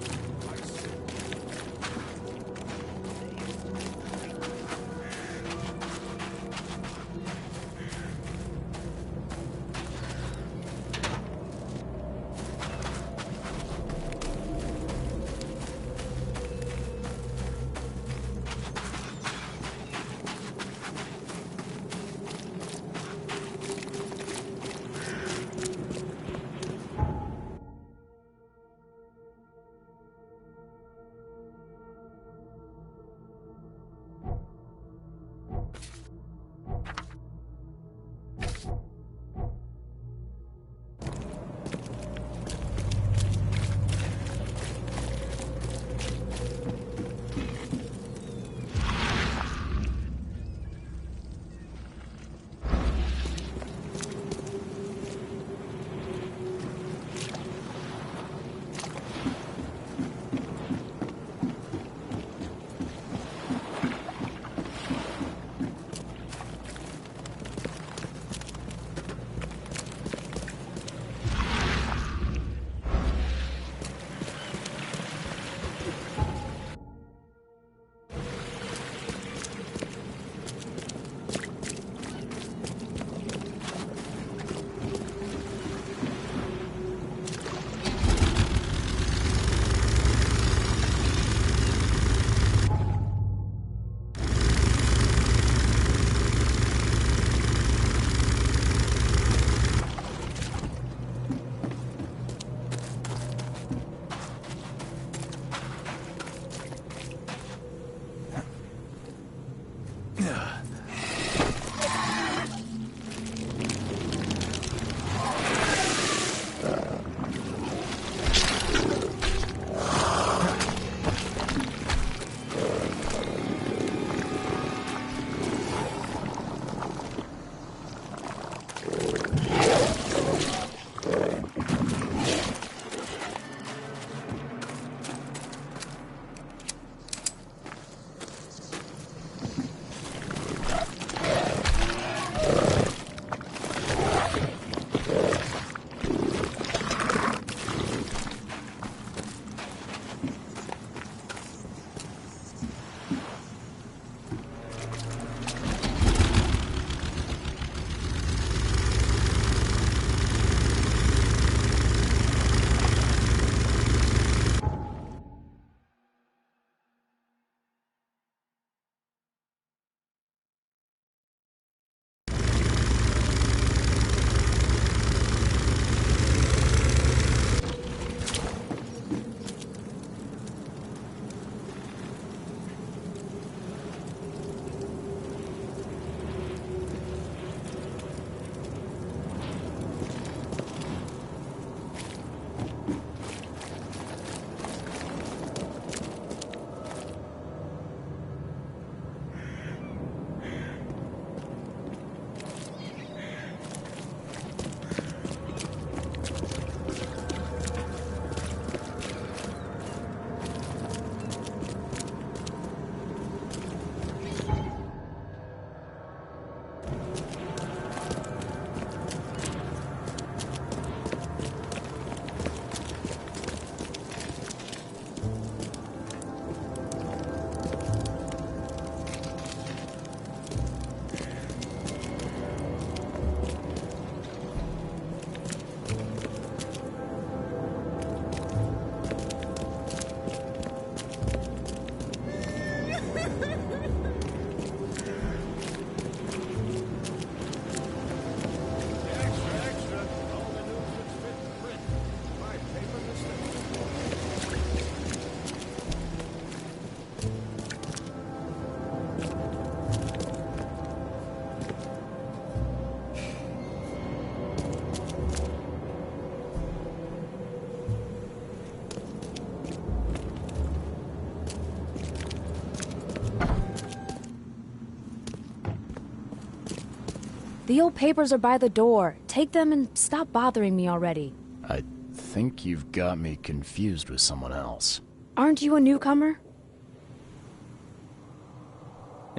The old papers are by the door. Take them and stop bothering me already. I think you've got me confused with someone else. Aren't you a newcomer?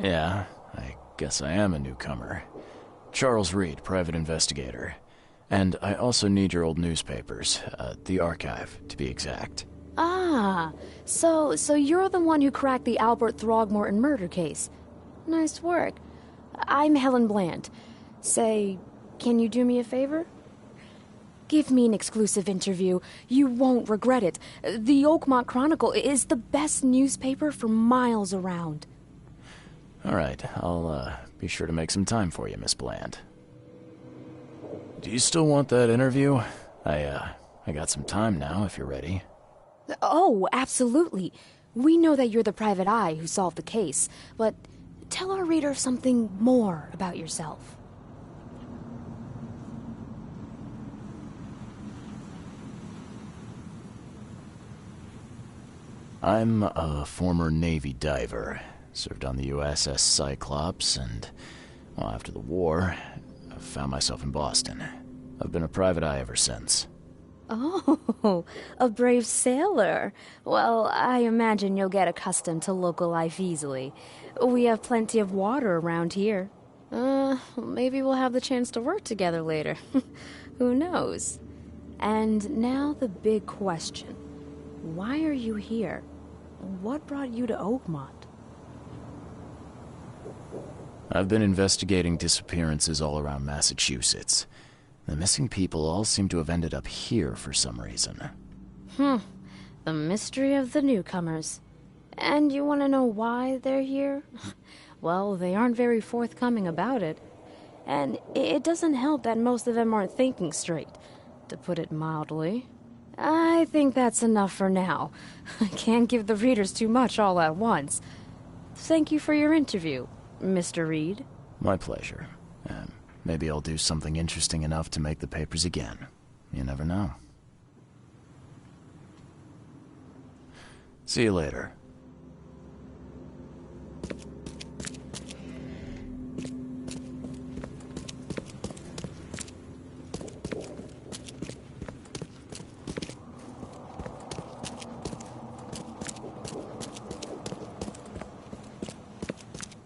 Yeah, I guess I am a newcomer. Charles Reed, private investigator. And I also need your old newspapers, the archive, to be exact. Ah, so you're the one who cracked the Albert Throgmorton murder case. Nice work. I'm Helen Bland. Say, can you do me a favor? Give me an exclusive interview. You won't regret it. The Oakmont Chronicle is the best newspaper for miles around. All right, I'll be sure to make some time for you, Miss Bland. Do you still want that interview? I got some time now, if you're ready. Oh, absolutely. We know that you're the private eye who solved the case, but tell our reader something more about yourself. I'm a former Navy diver. Served on the USS Cyclops, and, well, after the war, I found myself in Boston. I've been a private eye ever since. Oh, a brave sailor. Well, I imagine you'll get accustomed to local life easily. We have plenty of water around here. Maybe we'll have the chance to work together later. Who knows? And now the big question. Why are you here? What brought you to Oakmont? I've been investigating disappearances all around Massachusetts. The missing people all seem to have ended up here for some reason. The mystery of the newcomers. And you want to know why they're here? Well, they aren't very forthcoming about it. And it doesn't help that most of them aren't thinking straight, to put it mildly. I think that's enough for now. I can't give the readers too much all at once. Thank you for your interview, Mr. Reed. My pleasure. Maybe I'll do something interesting enough to make the papers again. You never know. See you later.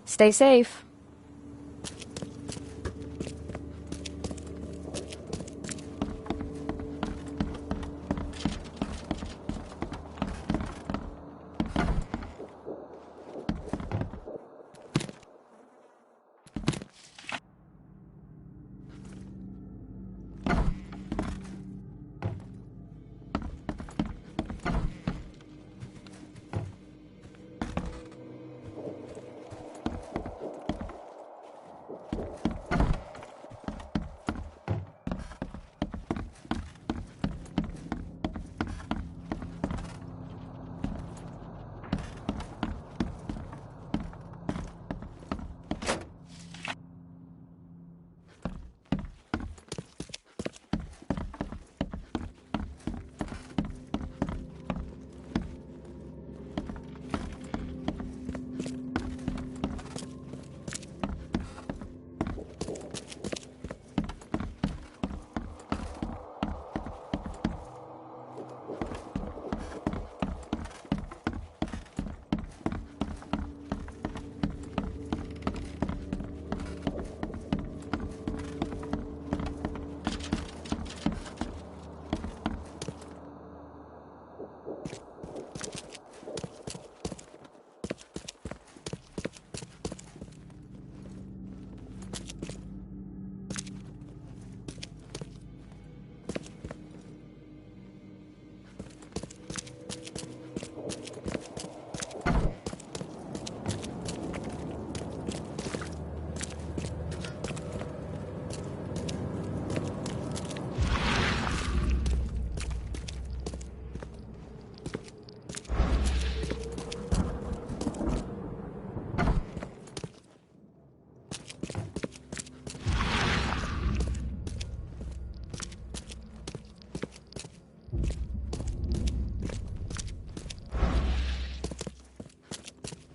Stay safe.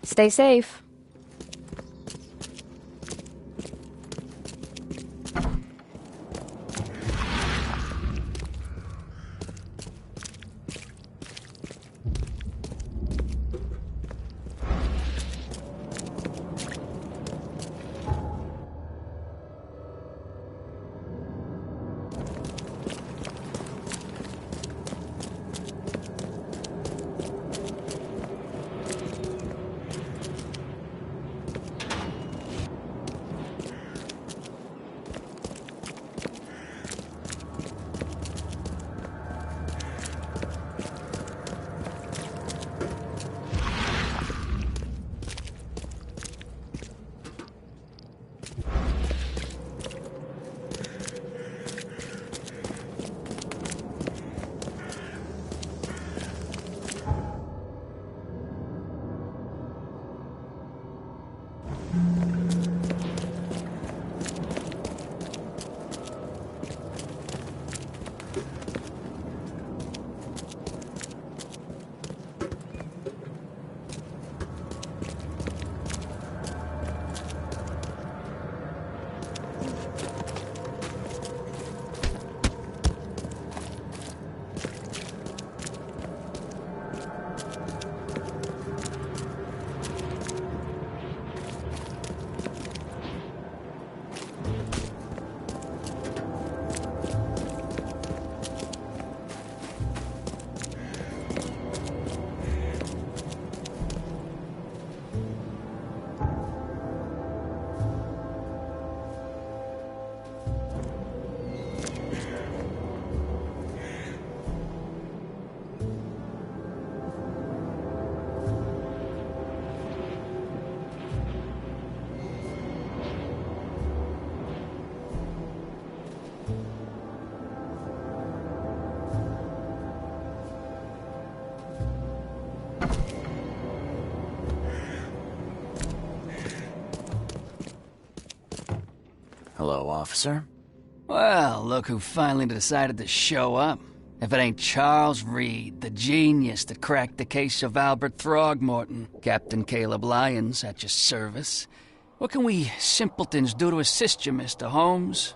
Stay safe. Hello, officer. Well, look who finally decided to show up. If it ain't Charles Reed, the genius that cracked the case of Albert Throgmorton. Captain Caleb Lyons at your service. What can we simpletons do to assist you, Mr. Holmes?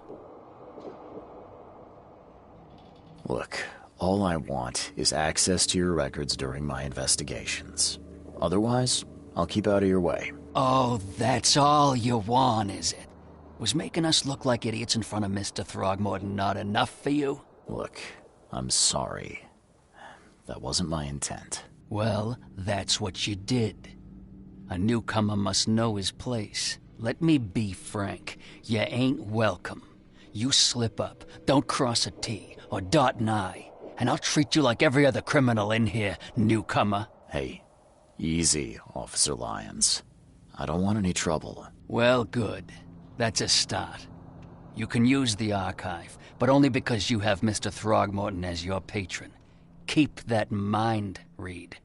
Look, all I want is access to your records during my investigations. Otherwise, I'll keep out of your way. Oh, that's all you want, is it? Was making us look like idiots in front of Mr. Throgmorton not enough for you? Look, I'm sorry. That wasn't my intent. Well, that's what you did. A newcomer must know his place. Let me be frank. You ain't welcome. You slip up, don't cross a T or dot an I, and I'll treat you like every other criminal in here, newcomer. Hey, easy, Officer Lyons. I don't want any trouble. Well, good. That's a start. You can use the archive, but only because you have Mr. Throgmorton as your patron. Keep that in mind, Reed.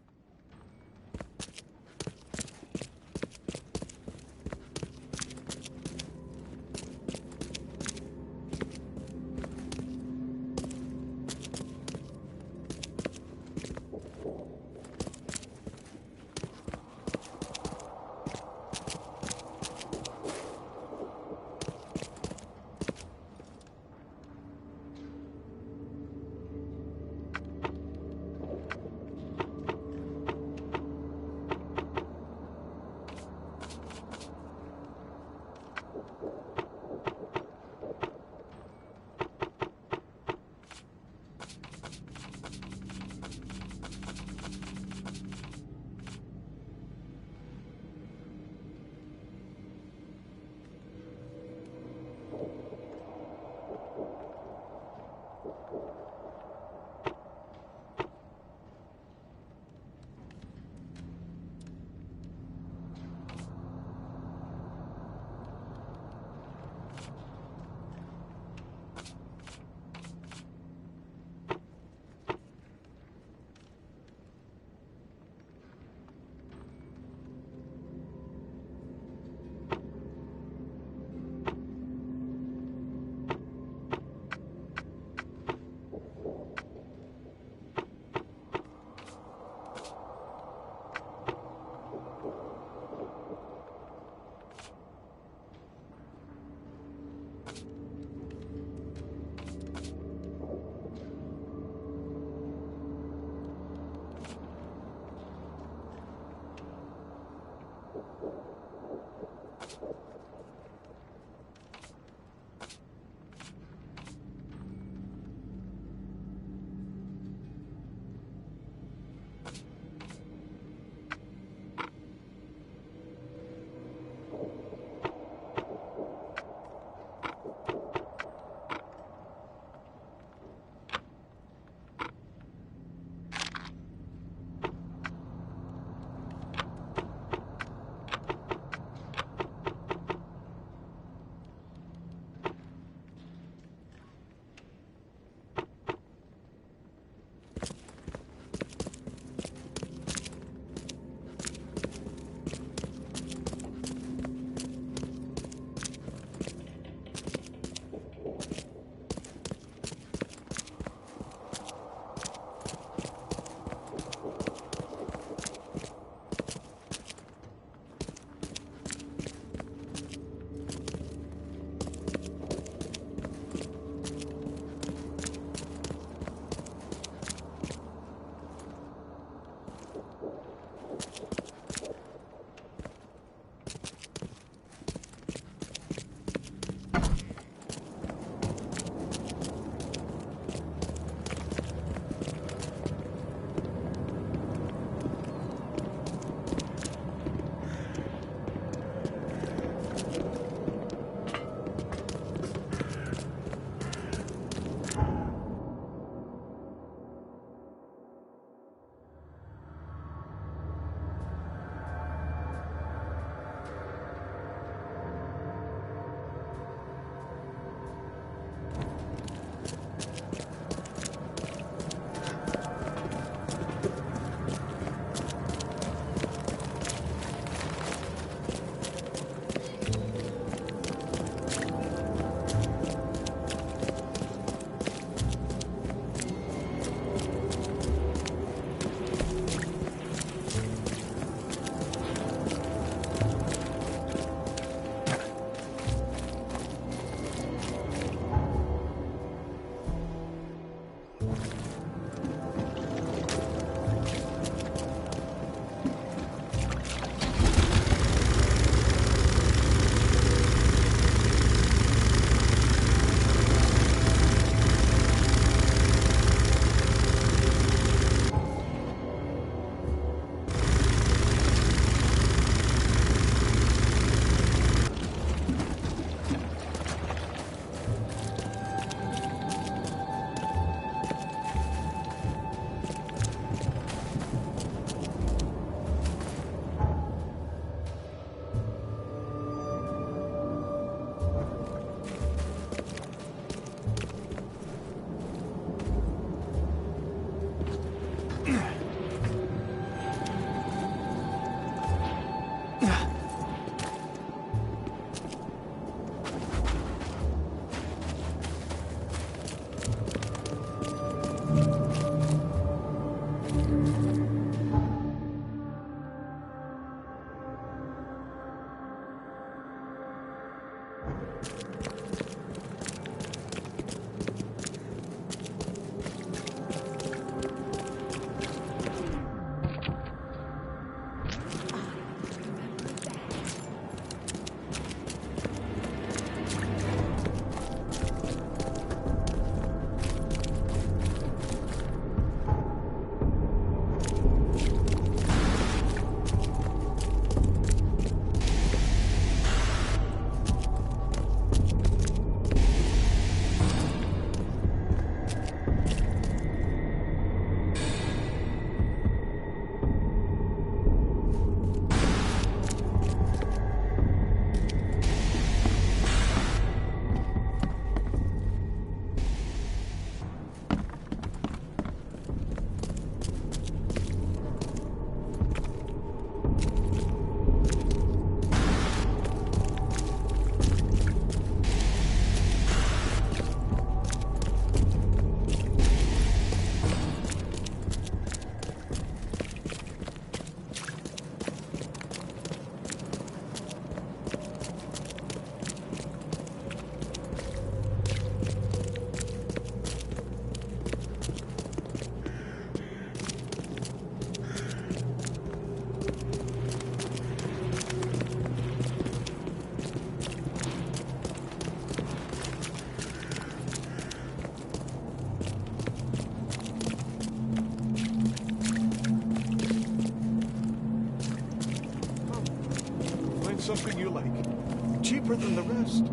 something you like. Cheaper than the rest.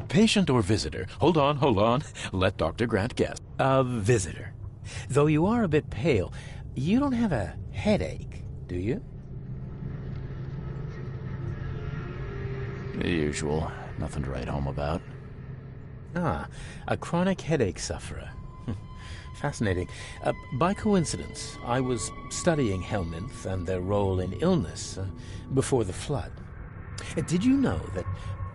Patient or visitor? Hold on. Let Dr. Grant guess. A visitor. Though you are a bit pale, you don't have a headache, do you? The usual. Nothing to write home about. Ah, a chronic headache sufferer. Fascinating. By coincidence, I was studying helminths and their role in illness before the flood. Did you know that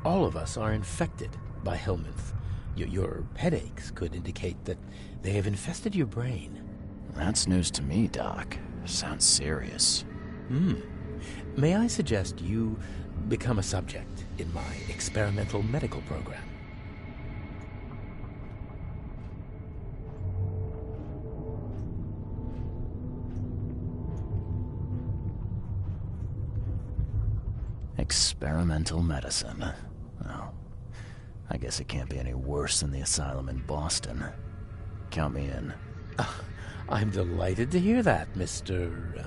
all of us are infected by helminth? Your headaches could indicate that they have infested your brain. That's news to me, Doc. Sounds serious. May I suggest you become a subject in my experimental medical program? Experimental medicine. Oh, I guess it can't be any worse than the asylum in Boston. Count me in. I'm delighted to hear that, Mr.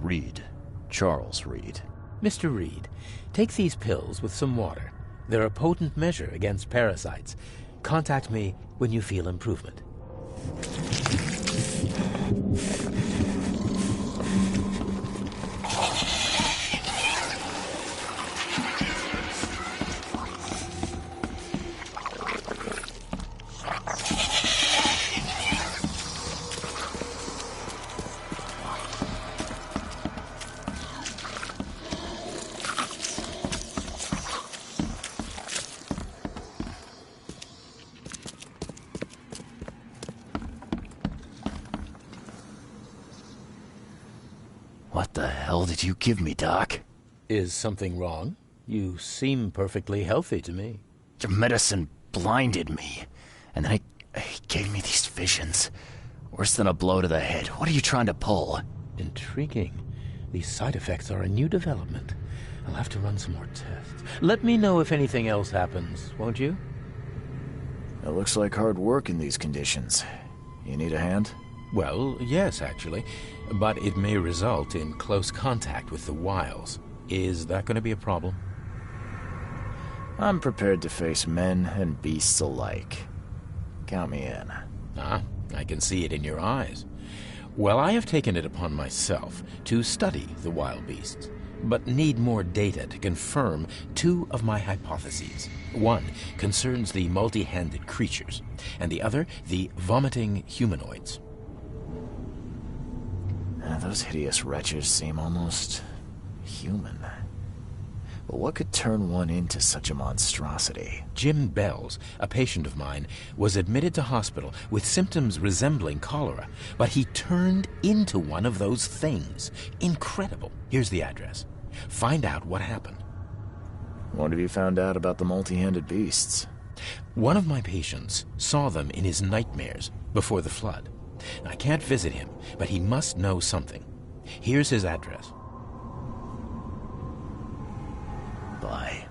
Reed. Charles Reed. Mr. Reed, take these pills with some water. They're a potent measure against parasites. Contact me when you feel improvement. What the hell did you give me, Doc? Is something wrong? You seem perfectly healthy to me. Your medicine blinded me, and then it gave me these visions. Worse than a blow to the head. What are you trying to pull? Intriguing. These side effects are a new development. I'll have to run some more tests. Let me know if anything else happens, won't you? It looks like hard work in these conditions. You need a hand? Well, yes, actually. But it may result in close contact with the wiles. Is that going to be a problem? I'm prepared to face men and beasts alike. Count me in. Ah, I can see it in your eyes. Well, I have taken it upon myself to study the wild beasts, but need more data to confirm two of my hypotheses. One concerns the multi-handed creatures, and the other the vomiting humanoids. Those hideous wretches seem almost human. But what could turn one into such a monstrosity? Jim Bells, a patient of mine, was admitted to hospital with symptoms resembling cholera, but he turned into one of those things. Incredible. Here's the address. Find out what happened. What have you found out about the multi-handed beasts? One of my patients saw them in his nightmares before the flood. I can't visit him, but he must know something. Here's his address. Bye.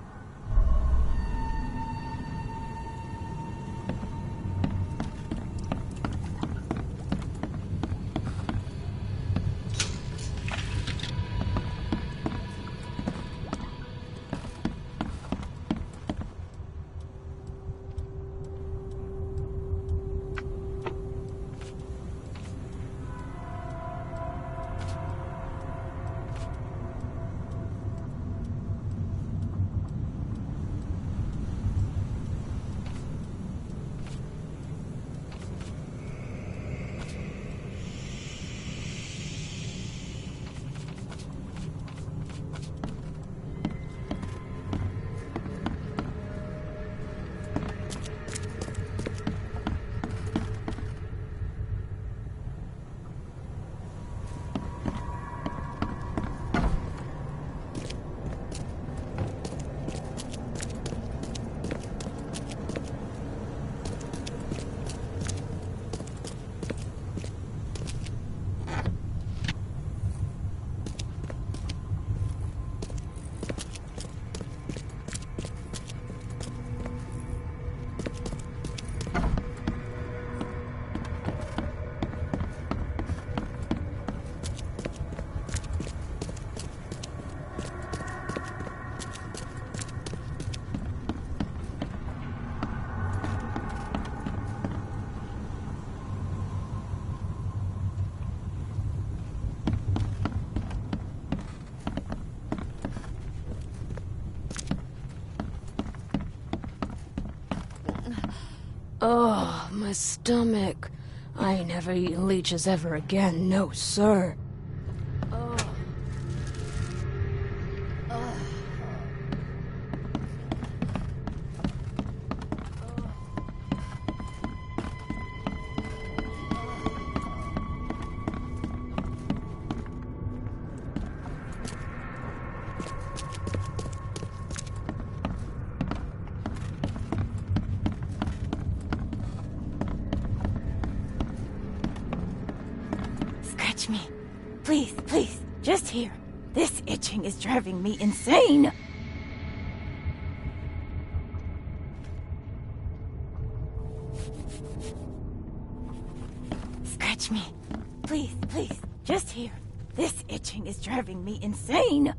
Oh, my stomach. I ain't never eaten leeches ever again, no sir. Scratch me. Please, please, just here. This itching is driving me insane. Scratch me. Please, please, just here. This itching is driving me insane.